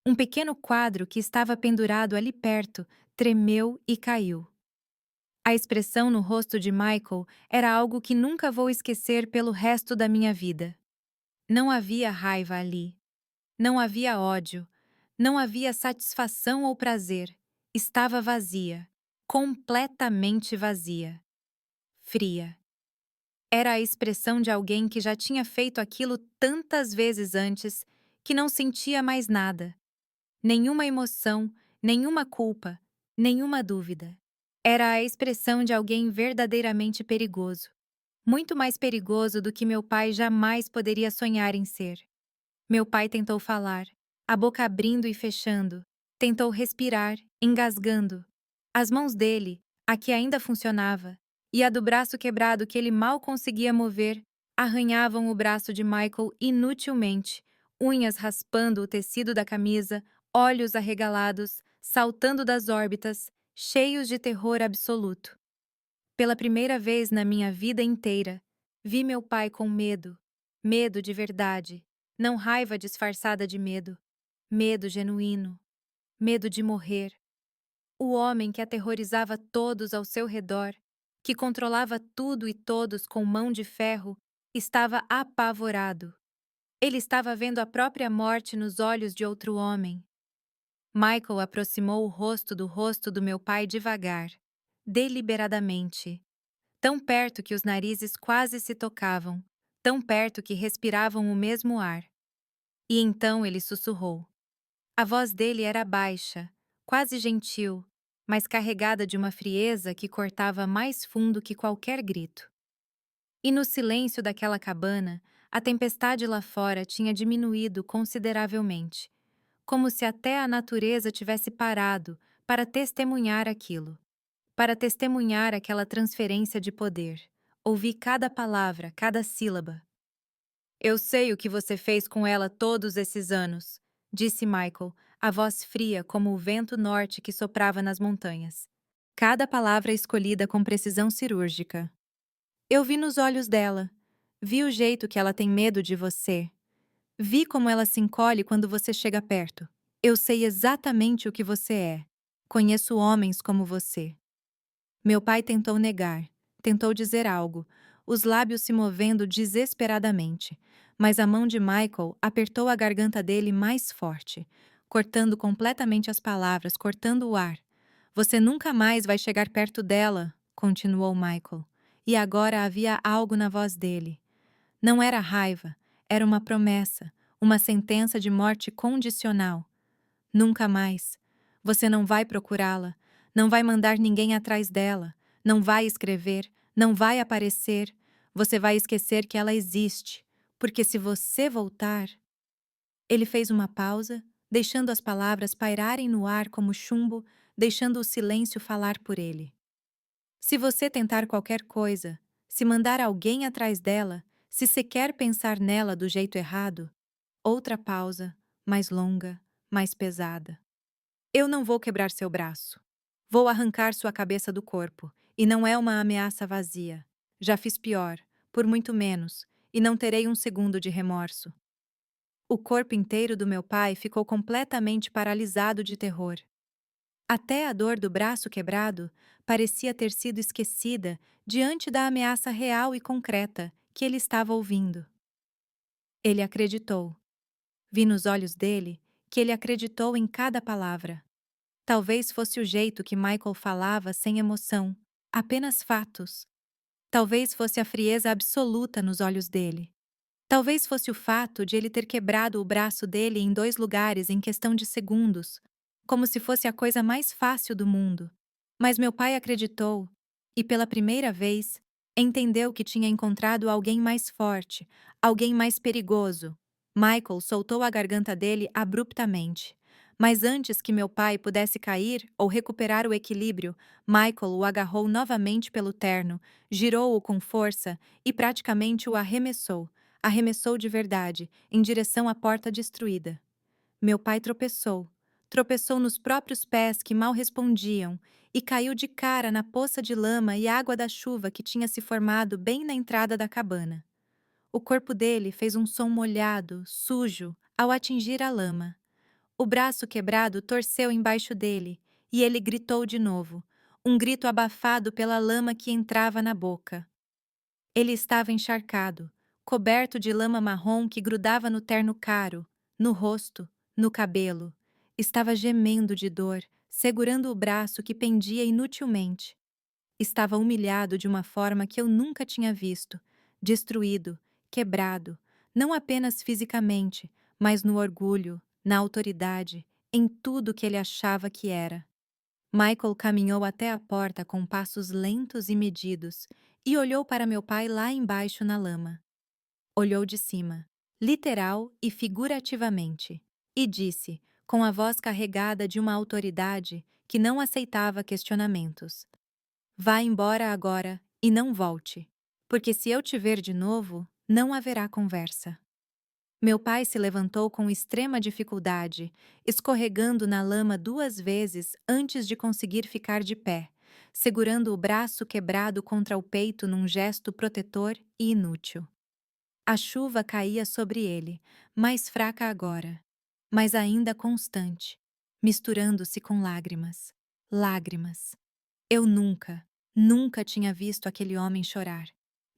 Speaker 1: Um pequeno quadro que estava pendurado ali perto tremeu e caiu. A expressão no rosto de Michael era algo que nunca vou esquecer pelo resto da minha vida. Não havia raiva ali. Não havia ódio. Não havia satisfação ou prazer. Estava vazia. Completamente vazia. Fria. Era a expressão de alguém que já tinha feito aquilo tantas vezes antes que não sentia mais nada. Nenhuma emoção, nenhuma culpa, nenhuma dúvida. Era a expressão de alguém verdadeiramente perigoso. Muito mais perigoso do que meu pai jamais poderia sonhar em ser. Meu pai tentou falar, a boca abrindo e fechando. Tentou respirar, engasgando. As mãos dele, a que ainda funcionava, e a do braço quebrado que ele mal conseguia mover, arranhavam o braço de Michael inutilmente, unhas raspando o tecido da camisa, olhos arregalados, saltando das órbitas, cheios de terror absoluto. Pela primeira vez na minha vida inteira, vi meu pai com medo. Medo de verdade, não raiva disfarçada de medo. Medo genuíno. Medo de morrer. O homem que aterrorizava todos ao seu redor, que controlava tudo e todos com mão de ferro, estava apavorado. Ele estava vendo a própria morte nos olhos de outro homem. Michael aproximou o rosto do meu pai devagar, deliberadamente. Tão perto que os narizes quase se tocavam, tão perto que respiravam o mesmo ar. E então ele sussurrou. A voz dele era baixa, quase gentil, mas carregada de uma frieza que cortava mais fundo que qualquer grito. E no silêncio daquela cabana, a tempestade lá fora tinha diminuído consideravelmente, como se até a natureza tivesse parado para testemunhar aquilo, para testemunhar aquela transferência de poder. Ouvi cada palavra, cada sílaba. Eu sei o que você fez com ela todos esses anos, disse Michael, a voz fria como o vento norte que soprava nas montanhas. Cada palavra escolhida com precisão cirúrgica. Eu vi nos olhos dela. Vi o jeito que ela tem medo de você. Vi como ela se encolhe quando você chega perto. Eu sei exatamente o que você é. Conheço homens como você. Meu pai tentou negar, tentou dizer algo, os lábios se movendo desesperadamente, mas a mão de Michael apertou a garganta dele mais forte, cortando completamente as palavras, cortando o ar. Você nunca mais vai chegar perto dela, continuou Michael. E agora havia algo na voz dele. Não era raiva, era uma promessa, uma sentença de morte condicional. Nunca mais. Você não vai procurá-la, não vai mandar ninguém atrás dela, não vai escrever, não vai aparecer. Você vai esquecer que ela existe, porque se você voltar. Ele fez uma pausa, deixando as palavras pairarem no ar como chumbo, deixando o silêncio falar por ele. Se você tentar qualquer coisa, se mandar alguém atrás dela, se sequer pensar nela do jeito errado, outra pausa, mais longa, mais pesada. Eu não vou quebrar seu braço. Vou arrancar sua cabeça do corpo, e não é uma ameaça vazia. Já fiz pior, por muito menos, e não terei um segundo de remorso. O corpo inteiro do meu pai ficou completamente paralisado de terror. Até a dor do braço quebrado parecia ter sido esquecida diante da ameaça real e concreta que ele estava ouvindo. Ele acreditou. Vi nos olhos dele que ele acreditou em cada palavra. Talvez fosse o jeito que Michael falava sem emoção, apenas fatos. Talvez fosse a frieza absoluta nos olhos dele. Talvez fosse o fato de ele ter quebrado o braço dele em 2 lugares em questão de segundos, como se fosse a coisa mais fácil do mundo. Mas meu pai acreditou, e pela primeira vez, entendeu que tinha encontrado alguém mais forte, alguém mais perigoso. Michael soltou a garganta dele abruptamente. Mas antes que meu pai pudesse cair ou recuperar o equilíbrio, Michael o agarrou novamente pelo terno, girou-o com força e praticamente o arremessou. Arremessou de verdade, em direção à porta destruída. Meu pai tropeçou. Tropeçou nos próprios pés que mal respondiam e caiu de cara na poça de lama e água da chuva que tinha se formado bem na entrada da cabana. O corpo dele fez um som molhado, sujo, ao atingir a lama. O braço quebrado torceu embaixo dele e ele gritou de novo, um grito abafado pela lama que entrava na boca. Ele estava encharcado, coberto de lama marrom que grudava no terno caro, no rosto, no cabelo. Estava gemendo de dor, segurando o braço que pendia inutilmente. Estava humilhado de uma forma que eu nunca tinha visto, destruído, quebrado, não apenas fisicamente, mas no orgulho, na autoridade, em tudo que ele achava que era. Michael caminhou até a porta com passos lentos e medidos e olhou para meu pai lá embaixo na lama. Olhou de cima, literal e figurativamente, e disse, com a voz carregada de uma autoridade que não aceitava questionamentos: Vá embora agora e não volte, porque se eu te ver de novo, não haverá conversa. Meu pai se levantou com extrema dificuldade, escorregando na lama 2 vezes antes de conseguir ficar de pé, segurando o braço quebrado contra o peito num gesto protetor e inútil. A chuva caía sobre ele, mais fraca agora, mas ainda constante, misturando-se com lágrimas. Lágrimas. Eu nunca, nunca tinha visto aquele homem chorar.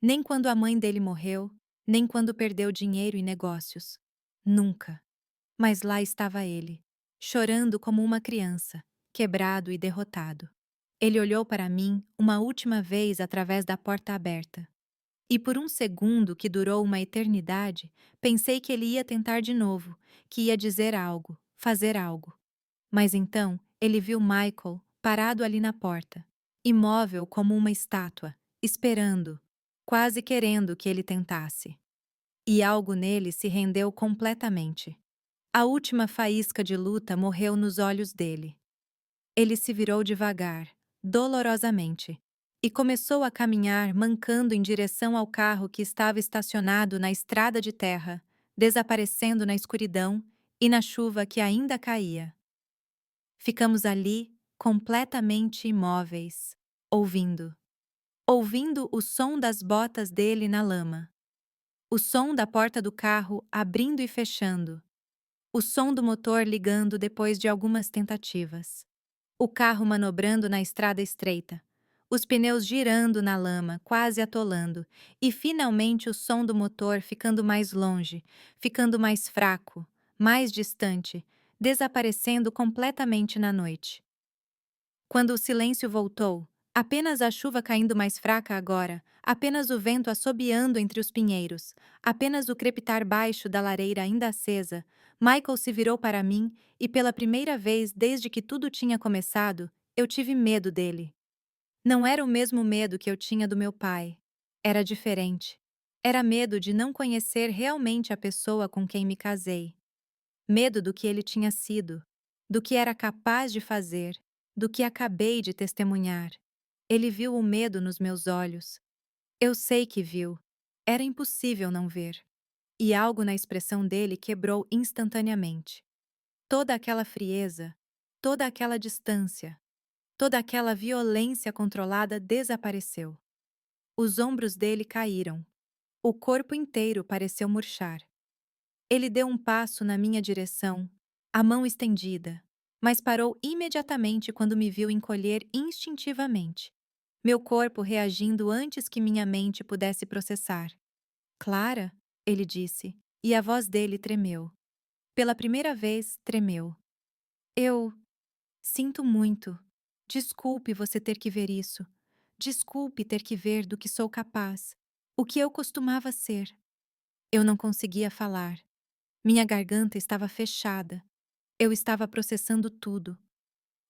Speaker 1: Nem quando a mãe dele morreu, nem quando perdeu dinheiro e negócios. Nunca. Mas lá estava ele, chorando como uma criança, quebrado e derrotado. Ele olhou para mim uma última vez através da porta aberta. E por um segundo que durou uma eternidade, pensei que ele ia tentar de novo, que ia dizer algo, fazer algo. Mas então ele viu Michael parado ali na porta, imóvel como uma estátua, esperando. quase querendo que ele tentasse. E algo nele se rendeu completamente. A última faísca de luta morreu nos olhos dele. Ele se virou devagar, dolorosamente, e começou a caminhar mancando em direção ao carro que estava estacionado na estrada de terra, desaparecendo na escuridão e na chuva que ainda caía. Ficamos ali, completamente imóveis, ouvindo. Ouvindo o som das botas dele na lama. O som da porta do carro abrindo e fechando. O som do motor ligando depois de algumas tentativas. O carro manobrando na estrada estreita. Os pneus girando na lama, quase atolando. E finalmente o som do motor ficando mais longe, ficando mais fraco, mais distante, desaparecendo completamente na noite. Quando o silêncio voltou, apenas a chuva caindo mais fraca agora, apenas o vento assobiando entre os pinheiros, apenas o crepitar baixo da lareira ainda acesa, Michael se virou para mim e pela primeira vez desde que tudo tinha começado, eu tive medo dele. Não era o mesmo medo que eu tinha do meu pai. Era diferente. Era medo de não conhecer realmente a pessoa com quem me casei. Medo do que ele tinha sido, do que era capaz de fazer, do que acabei de testemunhar. Ele viu o medo nos meus olhos. Eu sei que viu. Era impossível não ver. E algo na expressão dele quebrou instantaneamente. Toda aquela frieza, toda aquela distância, toda aquela violência controlada desapareceu. Os ombros dele caíram. O corpo inteiro pareceu murchar. Ele deu um passo na minha direção, a mão estendida, mas parou imediatamente quando me viu encolher instintivamente, meu corpo reagindo antes que minha mente pudesse processar. Clara, ele disse, e a voz dele tremeu. Pela primeira vez, tremeu. Eu sinto muito. Desculpe você ter que ver isso. Desculpe ter que ver do que sou capaz, o que eu costumava ser. Eu não conseguia falar. Minha garganta estava fechada. Eu estava processando tudo.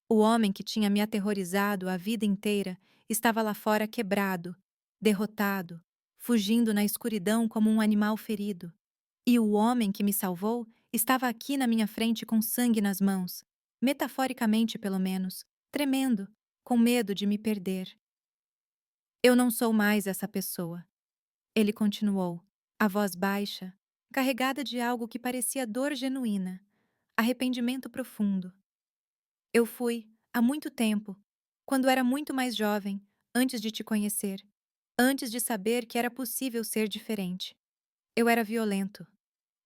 Speaker 1: O homem que tinha me aterrorizado a vida inteira estava lá fora quebrado, derrotado, fugindo na escuridão como um animal ferido. E o homem que me salvou estava aqui na minha frente com sangue nas mãos, metaforicamente pelo menos, tremendo, com medo de me perder. Eu não sou mais essa pessoa. Ele continuou, a voz baixa, carregada de algo que parecia dor genuína, arrependimento profundo. Eu fui, há muito tempo, quando era muito mais jovem, antes de te conhecer, antes de saber que era possível ser diferente. Eu era violento.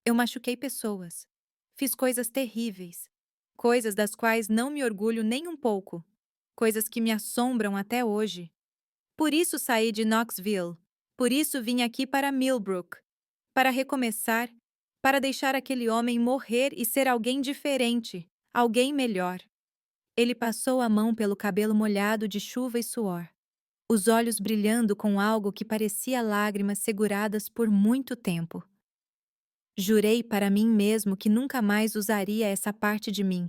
Speaker 1: Eu machuquei pessoas. Fiz coisas terríveis. Coisas das quais não me orgulho nem um pouco. Coisas que me assombram até hoje. Por isso saí de Knoxville. Por isso vim aqui para Millbrook. Para recomeçar, para deixar aquele homem morrer e ser alguém diferente, alguém melhor. Ele passou a mão pelo cabelo molhado de chuva e suor, os olhos brilhando com algo que parecia lágrimas seguradas por muito tempo. Jurei para mim mesmo que nunca mais usaria essa parte de mim,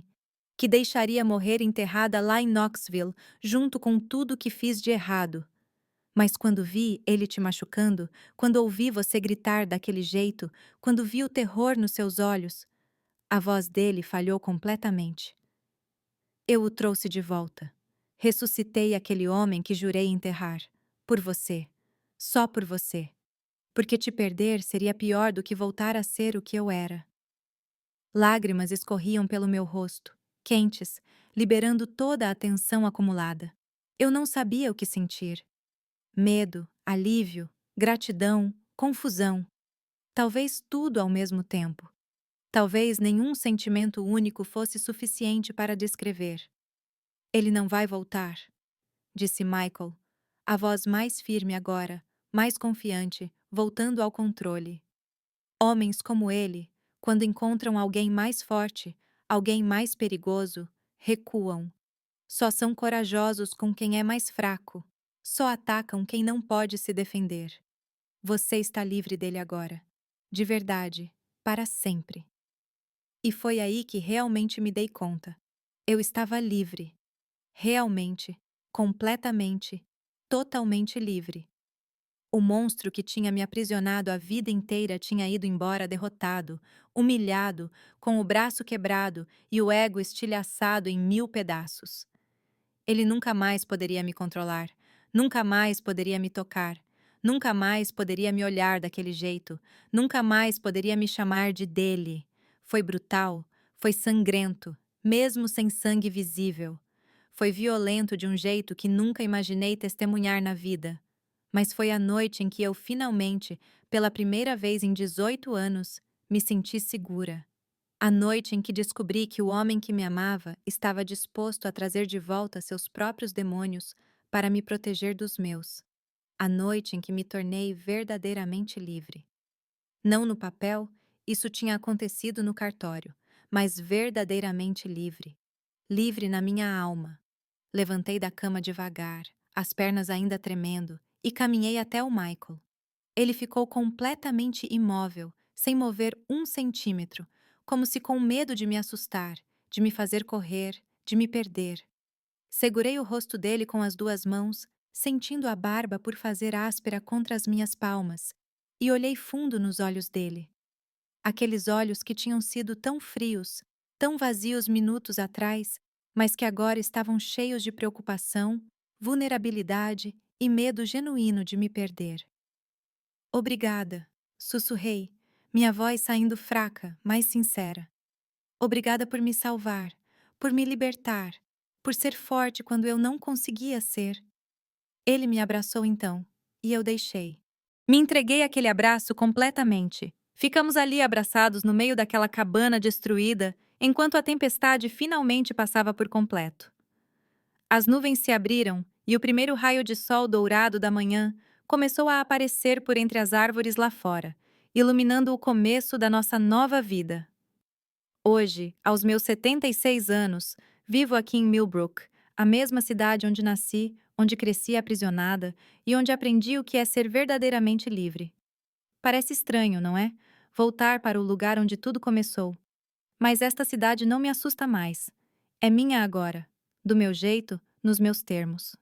Speaker 1: que deixaria morrer enterrada lá em Knoxville, junto com tudo que fiz de errado. Mas quando vi ele te machucando, quando ouvi você gritar daquele jeito, quando vi o terror nos seus olhos, a voz dele falhou completamente. Eu o trouxe de volta. Ressuscitei aquele homem que jurei enterrar. Por você. Só por você. Porque te perder seria pior do que voltar a ser o que eu era. Lágrimas escorriam pelo meu rosto, quentes, liberando toda a tensão acumulada. Eu não sabia o que sentir. Medo, alívio, gratidão, confusão. Talvez tudo ao mesmo tempo. Talvez nenhum sentimento único fosse suficiente para descrever. Ele não vai voltar, disse Michael, a voz mais firme agora, mais confiante, voltando ao controle. Homens como ele, quando encontram alguém mais forte, alguém mais perigoso, recuam. Só são corajosos com quem é mais fraco. Só atacam quem não pode se defender. Você está livre dele agora. De verdade, para sempre. E foi aí que realmente me dei conta. Eu estava livre. Realmente, completamente, totalmente livre. O monstro que tinha me aprisionado a vida inteira tinha ido embora derrotado, humilhado, com o braço quebrado e o ego estilhaçado em 1000 pedaços. Ele nunca mais poderia me controlar, nunca mais poderia me tocar, nunca mais poderia me olhar daquele jeito, nunca mais poderia me chamar de dele. Foi brutal, foi sangrento, mesmo sem sangue visível. Foi violento de um jeito que nunca imaginei testemunhar na vida. Mas foi a noite em que eu finalmente, pela primeira vez em 18 anos, me senti segura. A noite em que descobri que o homem que me amava estava disposto a trazer de volta seus próprios demônios para me proteger dos meus. A noite em que me tornei verdadeiramente livre. Não no papel, isso tinha acontecido no cartório, mas verdadeiramente livre. Livre na minha alma. Levantei da cama devagar, as pernas ainda tremendo, e caminhei até o Michael. Ele ficou completamente imóvel, sem mover 1 centímetro, como se com medo de me assustar, de me fazer correr, de me perder. Segurei o rosto dele com as 2 mãos, sentindo a barba por fazer áspera contra as minhas palmas, e olhei fundo nos olhos dele. Aqueles olhos que tinham sido tão frios, tão vazios minutos atrás, mas que agora estavam cheios de preocupação, vulnerabilidade e medo genuíno de me perder. Obrigada, sussurrei, minha voz saindo fraca, mas sincera. Obrigada por me salvar, por me libertar, por ser forte quando eu não conseguia ser. Ele me abraçou então, e eu deixei. Me entreguei àquele abraço completamente. Ficamos ali abraçados no meio daquela cabana destruída, enquanto a tempestade finalmente passava por completo. As nuvens se abriram e o primeiro raio de sol dourado da manhã começou a aparecer por entre as árvores lá fora, iluminando o começo da nossa nova vida. Hoje, aos meus 76 anos, vivo aqui em Millbrook, a mesma cidade onde nasci, onde cresci aprisionada e onde aprendi o que é ser verdadeiramente livre. Parece estranho, não é? Voltar para o lugar onde tudo começou. Mas esta cidade não me assusta mais. É minha agora, do meu jeito, nos meus termos.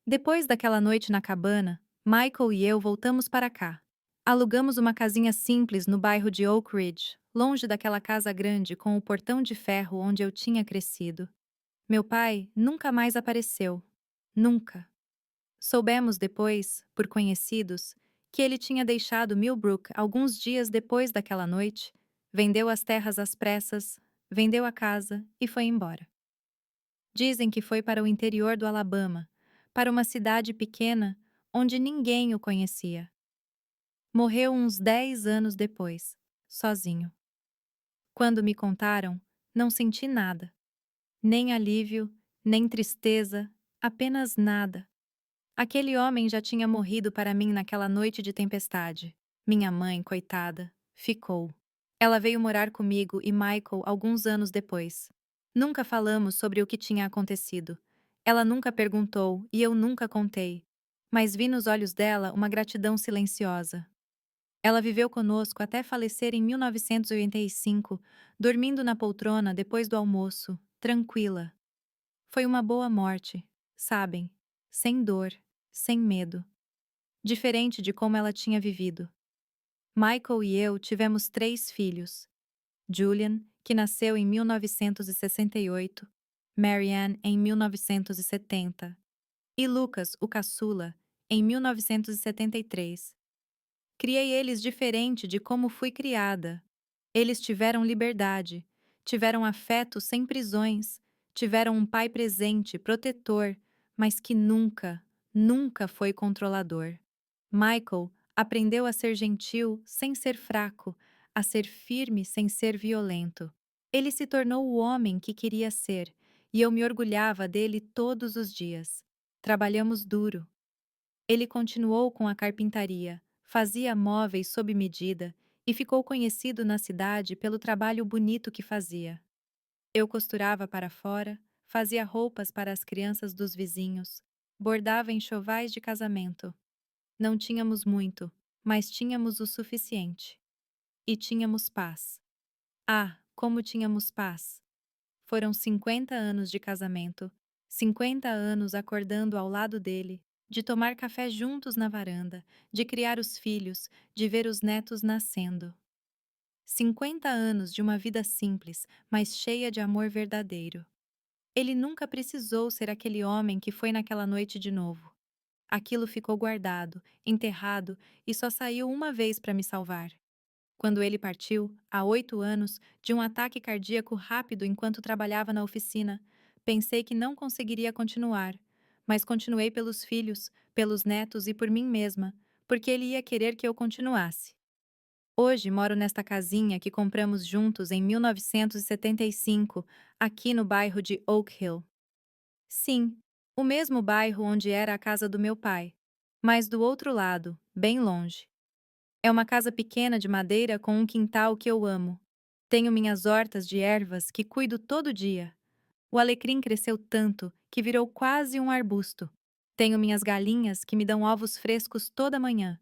Speaker 1: Depois daquela noite na cabana, Michael e eu voltamos para cá. Alugamos uma casinha simples no bairro de Oak Ridge, longe daquela casa grande com o portão de ferro onde eu tinha crescido. Meu pai nunca mais apareceu. Nunca. Soubemos depois, por conhecidos, que ele tinha deixado Millbrook alguns dias depois daquela noite, vendeu as terras às pressas, vendeu a casa e foi embora. Dizem que foi para o interior do Alabama, para uma cidade pequena onde ninguém o conhecia. Morreu uns 10 anos depois, sozinho. Quando me contaram, não senti nada. Nem alívio, nem tristeza, apenas nada. Aquele homem já tinha morrido para mim naquela noite de tempestade. Minha mãe, coitada, ficou. Ela veio morar comigo e Michael alguns anos depois. Nunca falamos sobre o que tinha acontecido. Ela nunca perguntou e eu nunca contei. Mas vi nos olhos dela uma gratidão silenciosa. Ela viveu conosco até falecer em 1985, dormindo na poltrona depois do almoço, tranquila. Foi uma boa morte, sabem, sem dor, sem medo. Diferente de como ela tinha vivido. Michael e eu tivemos 3 filhos. Julian, que nasceu em 1968, Marianne em 1970 e Lucas, o caçula, em 1973. Criei eles diferente de como fui criada. Eles tiveram liberdade, tiveram afeto sem prisões, tiveram um pai presente, protetor, mas que nunca, nunca foi controlador. Michael aprendeu a ser gentil sem ser fraco, a ser firme sem ser violento. Ele se tornou o homem que queria ser, e eu me orgulhava dele todos os dias. Trabalhamos duro. Ele continuou com a carpintaria, fazia móveis sob medida e ficou conhecido na cidade pelo trabalho bonito que fazia. Eu costurava para fora, fazia roupas para as crianças dos vizinhos, bordava enxovais de casamento. Não tínhamos muito, mas tínhamos o suficiente. E tínhamos paz. Ah, como tínhamos paz! Foram 50 anos de casamento, 50 anos acordando ao lado dele, de tomar café juntos na varanda, de criar os filhos, de ver os netos nascendo. 50 anos de uma vida simples, mas cheia de amor verdadeiro. Ele nunca precisou ser aquele homem que foi naquela noite de novo. Aquilo ficou guardado, enterrado e só saiu uma vez para me salvar. Quando ele partiu, há 8 anos, de um ataque cardíaco rápido enquanto trabalhava na oficina, pensei que não conseguiria continuar, mas continuei pelos filhos, pelos netos e por mim mesma, porque ele ia querer que eu continuasse. Hoje moro nesta casinha que compramos juntos em 1975, aqui no bairro de Oak Hill. Sim, o mesmo bairro onde era a casa do meu pai, mas do outro lado, bem longe. É uma casa pequena de madeira com um quintal que eu amo. Tenho minhas hortas de ervas que cuido todo dia. O alecrim cresceu tanto que virou quase um arbusto. Tenho minhas galinhas que me dão ovos frescos toda manhã.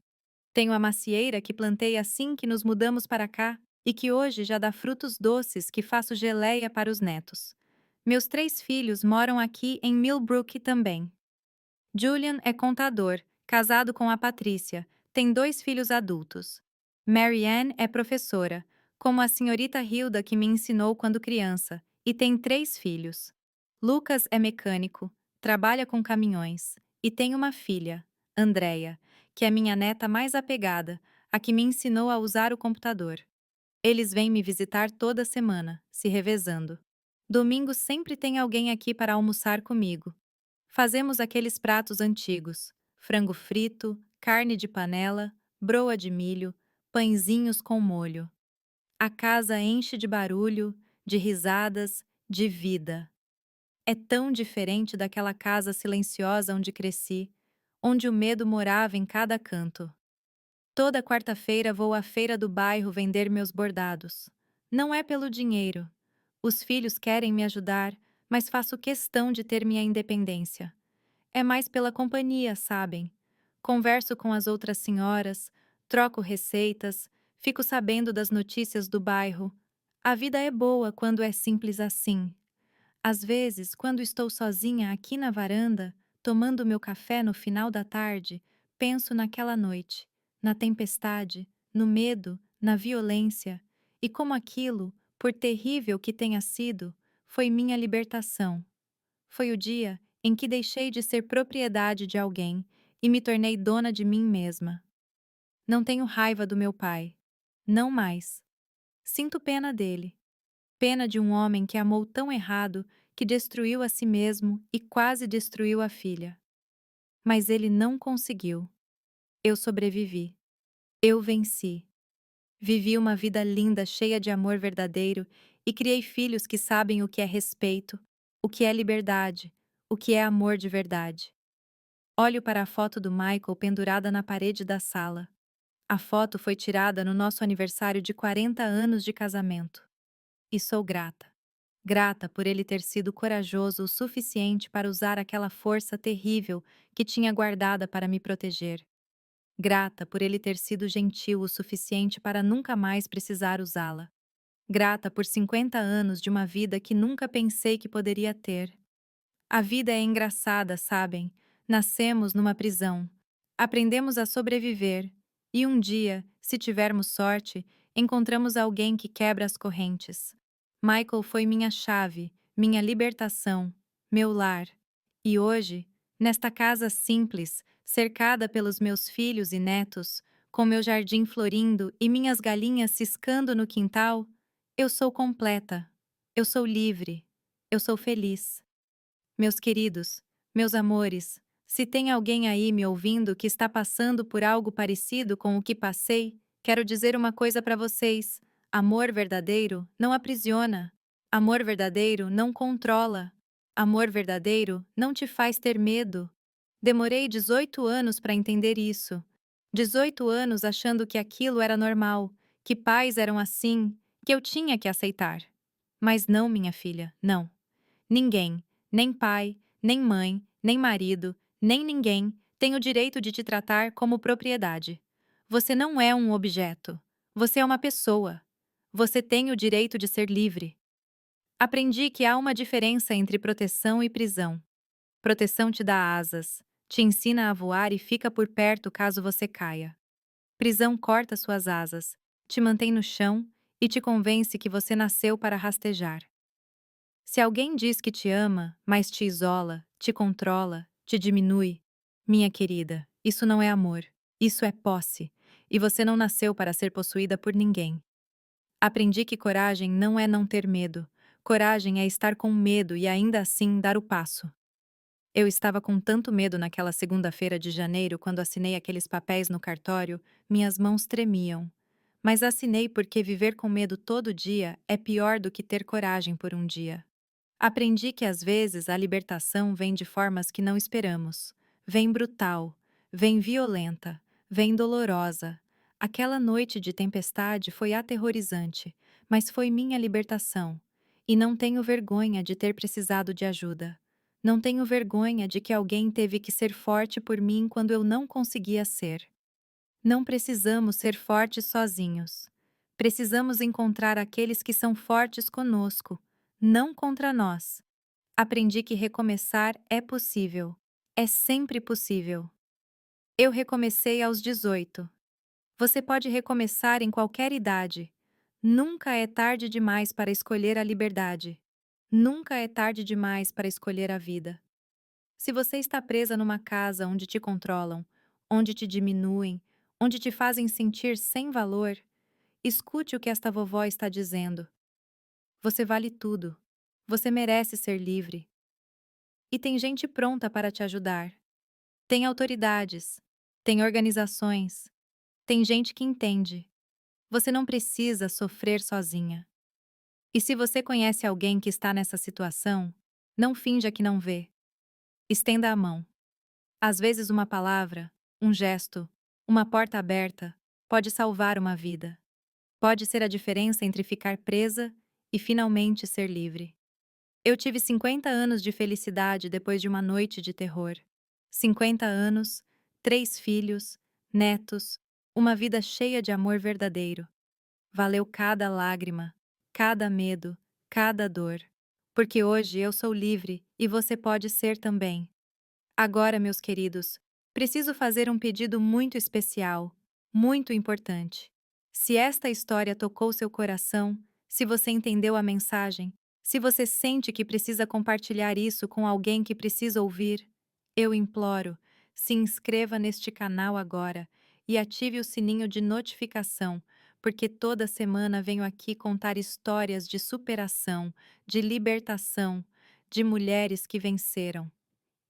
Speaker 1: Tenho a macieira que plantei assim que nos mudamos para cá e que hoje já dá frutos doces que faço geleia para os netos. Meus 3 filhos moram aqui em Millbrook também. Julian é contador, casado com a Patrícia, tem 2 filhos adultos. Marianne é professora, como a senhorita Hilda que me ensinou quando criança, e tem 3 filhos. Lucas é mecânico, trabalha com caminhões, e tem uma filha, Andrea, que é minha neta mais apegada, a que me ensinou a usar o computador. Eles vêm me visitar toda semana, se revezando. Domingo sempre tem alguém aqui para almoçar comigo. Fazemos aqueles pratos antigos: frango frito, carne de panela, broa de milho, pãezinhos com molho. A casa enche de barulho, de risadas, de vida. É tão diferente daquela casa silenciosa onde cresci, onde o medo morava em cada canto. Toda quarta-feira vou à feira do bairro vender meus bordados. Não é pelo dinheiro. Os filhos querem me ajudar, mas faço questão de ter minha independência. É mais pela companhia, sabem? Converso com as outras senhoras, troco receitas, fico sabendo das notícias do bairro. A vida é boa quando é simples assim. Às vezes, quando estou sozinha aqui na varanda, tomando meu café no final da tarde, penso naquela noite, na tempestade, no medo, na violência, e como aquilo, por terrível que tenha sido, foi minha libertação. Foi o dia em que deixei de ser propriedade de alguém e me tornei dona de mim mesma. Não tenho raiva do meu pai. Não mais. Sinto pena dele. Pena de um homem que amou tão errado que destruiu a si mesmo e quase destruiu a filha. Mas ele não conseguiu. Eu sobrevivi. Eu venci. Vivi uma vida linda, cheia de amor verdadeiro e criei filhos que sabem o que é respeito, o que é liberdade, o que é amor de verdade. Olho para a foto do Michael pendurada na parede da sala. A foto foi tirada no nosso aniversário de 40 anos de casamento. E sou grata. Grata por ele ter sido corajoso o suficiente para usar aquela força terrível que tinha guardada para me proteger. Grata por ele ter sido gentil o suficiente para nunca mais precisar usá-la. Grata por 50 anos de uma vida que nunca pensei que poderia ter. A vida é engraçada, sabem? Nascemos numa prisão. Aprendemos a sobreviver. E um dia, se tivermos sorte, encontramos alguém que quebra as correntes. Michael foi minha chave, minha libertação, meu lar. E hoje, nesta casa simples, cercada pelos meus filhos e netos, com meu jardim florindo e minhas galinhas ciscando no quintal, eu sou completa. Eu sou livre. Eu sou feliz. Meus queridos, meus amores, se tem alguém aí me ouvindo que está passando por algo parecido com o que passei, quero dizer uma coisa para vocês: amor verdadeiro não aprisiona. Amor verdadeiro não controla. Amor verdadeiro não te faz ter medo. Demorei 18 anos para entender isso. 18 anos achando que aquilo era normal, que pais eram assim, que eu tinha que aceitar. Mas não, minha filha, não. Ninguém, nem pai, nem mãe, nem marido, nem ninguém, tem o direito de te tratar como propriedade. Você não é um objeto. Você é uma pessoa. Você tem o direito de ser livre. Aprendi que há uma diferença entre proteção e prisão. Proteção te dá asas, Te ensina a voar e fica por perto caso você caia. Prisão corta suas asas, te mantém no chão e te convence que você nasceu para rastejar. Se alguém diz que te ama, mas te isola, te controla, te diminui, minha querida, isso não é amor, isso é posse, e você não nasceu para ser possuída por ninguém. Aprendi que coragem não é não ter medo, coragem é estar com medo e ainda assim dar o passo. Eu estava com tanto medo naquela segunda-feira de janeiro quando assinei aqueles papéis no cartório, minhas mãos tremiam. Mas assinei porque viver com medo todo dia é pior do que ter coragem por um dia. Aprendi que às vezes a libertação vem de formas que não esperamos. Vem brutal, vem violenta, vem dolorosa. Aquela noite de tempestade foi aterrorizante, mas foi minha libertação. E não tenho vergonha de ter precisado de ajuda. Não tenho vergonha de que alguém teve que ser forte por mim quando eu não conseguia ser. Não precisamos ser fortes sozinhos. Precisamos encontrar aqueles que são fortes conosco, não contra nós. Aprendi que recomeçar é possível. É sempre possível. Eu recomecei aos 18. Você pode recomeçar em qualquer idade. Nunca é tarde demais para escolher a liberdade. Nunca é tarde demais para escolher a vida. Se você está presa numa casa onde te controlam, onde te diminuem, onde te fazem sentir sem valor, escute o que esta vovó está dizendo. Você vale tudo. Você merece ser livre. E tem gente pronta para te ajudar. Tem autoridades. Tem organizações. Tem gente que entende. Você não precisa sofrer sozinha. E se você conhece alguém que está nessa situação, não finja que não vê. Estenda a mão. Às vezes, uma palavra, um gesto, uma porta aberta pode salvar uma vida. Pode ser a diferença entre ficar presa e finalmente ser livre. Eu tive 50 anos de felicidade depois de uma noite de terror. 50 anos, 3 filhos, netos, uma vida cheia de amor verdadeiro. Valeu cada lágrima, cada medo, cada dor. Porque hoje eu sou livre e você pode ser também. Agora, meus queridos, preciso fazer um pedido muito especial, muito importante. Se esta história tocou seu coração, se você entendeu a mensagem, se você sente que precisa compartilhar isso com alguém que precisa ouvir, eu imploro, se inscreva neste canal agora e ative o sininho de notificação, porque toda semana venho aqui contar histórias de superação, de libertação, de mulheres que venceram.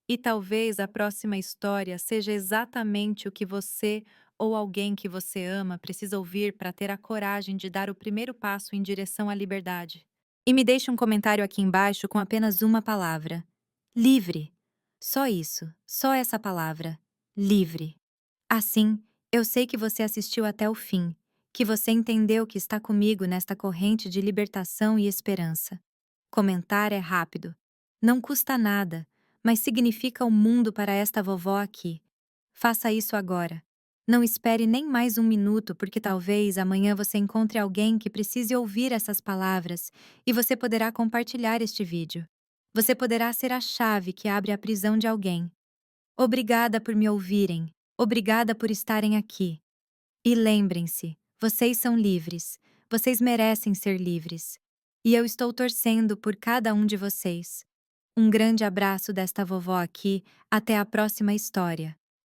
Speaker 1: E talvez a próxima história seja exatamente o que você ou alguém que você ama precisa ouvir para ter a coragem de dar o primeiro passo em direção à liberdade. E me deixe um comentário aqui embaixo com apenas uma palavra: livre. Só isso, só essa palavra: livre. Assim, eu sei que você assistiu até o fim, que você entendeu que está comigo nesta corrente de libertação e esperança. Comentar é rápido. Não custa nada, mas significa o mundo para esta vovó aqui. Faça isso agora. Não espere nem mais um minuto, porque talvez amanhã você encontre alguém que precise ouvir essas palavras e você poderá compartilhar este vídeo. Você poderá ser a chave que abre a prisão de alguém. Obrigada por me ouvirem. Obrigada por estarem aqui. E lembrem-se, vocês são livres. Vocês merecem ser livres. E eu estou torcendo por cada um de vocês. Um grande abraço desta vovó aqui. Até a próxima história.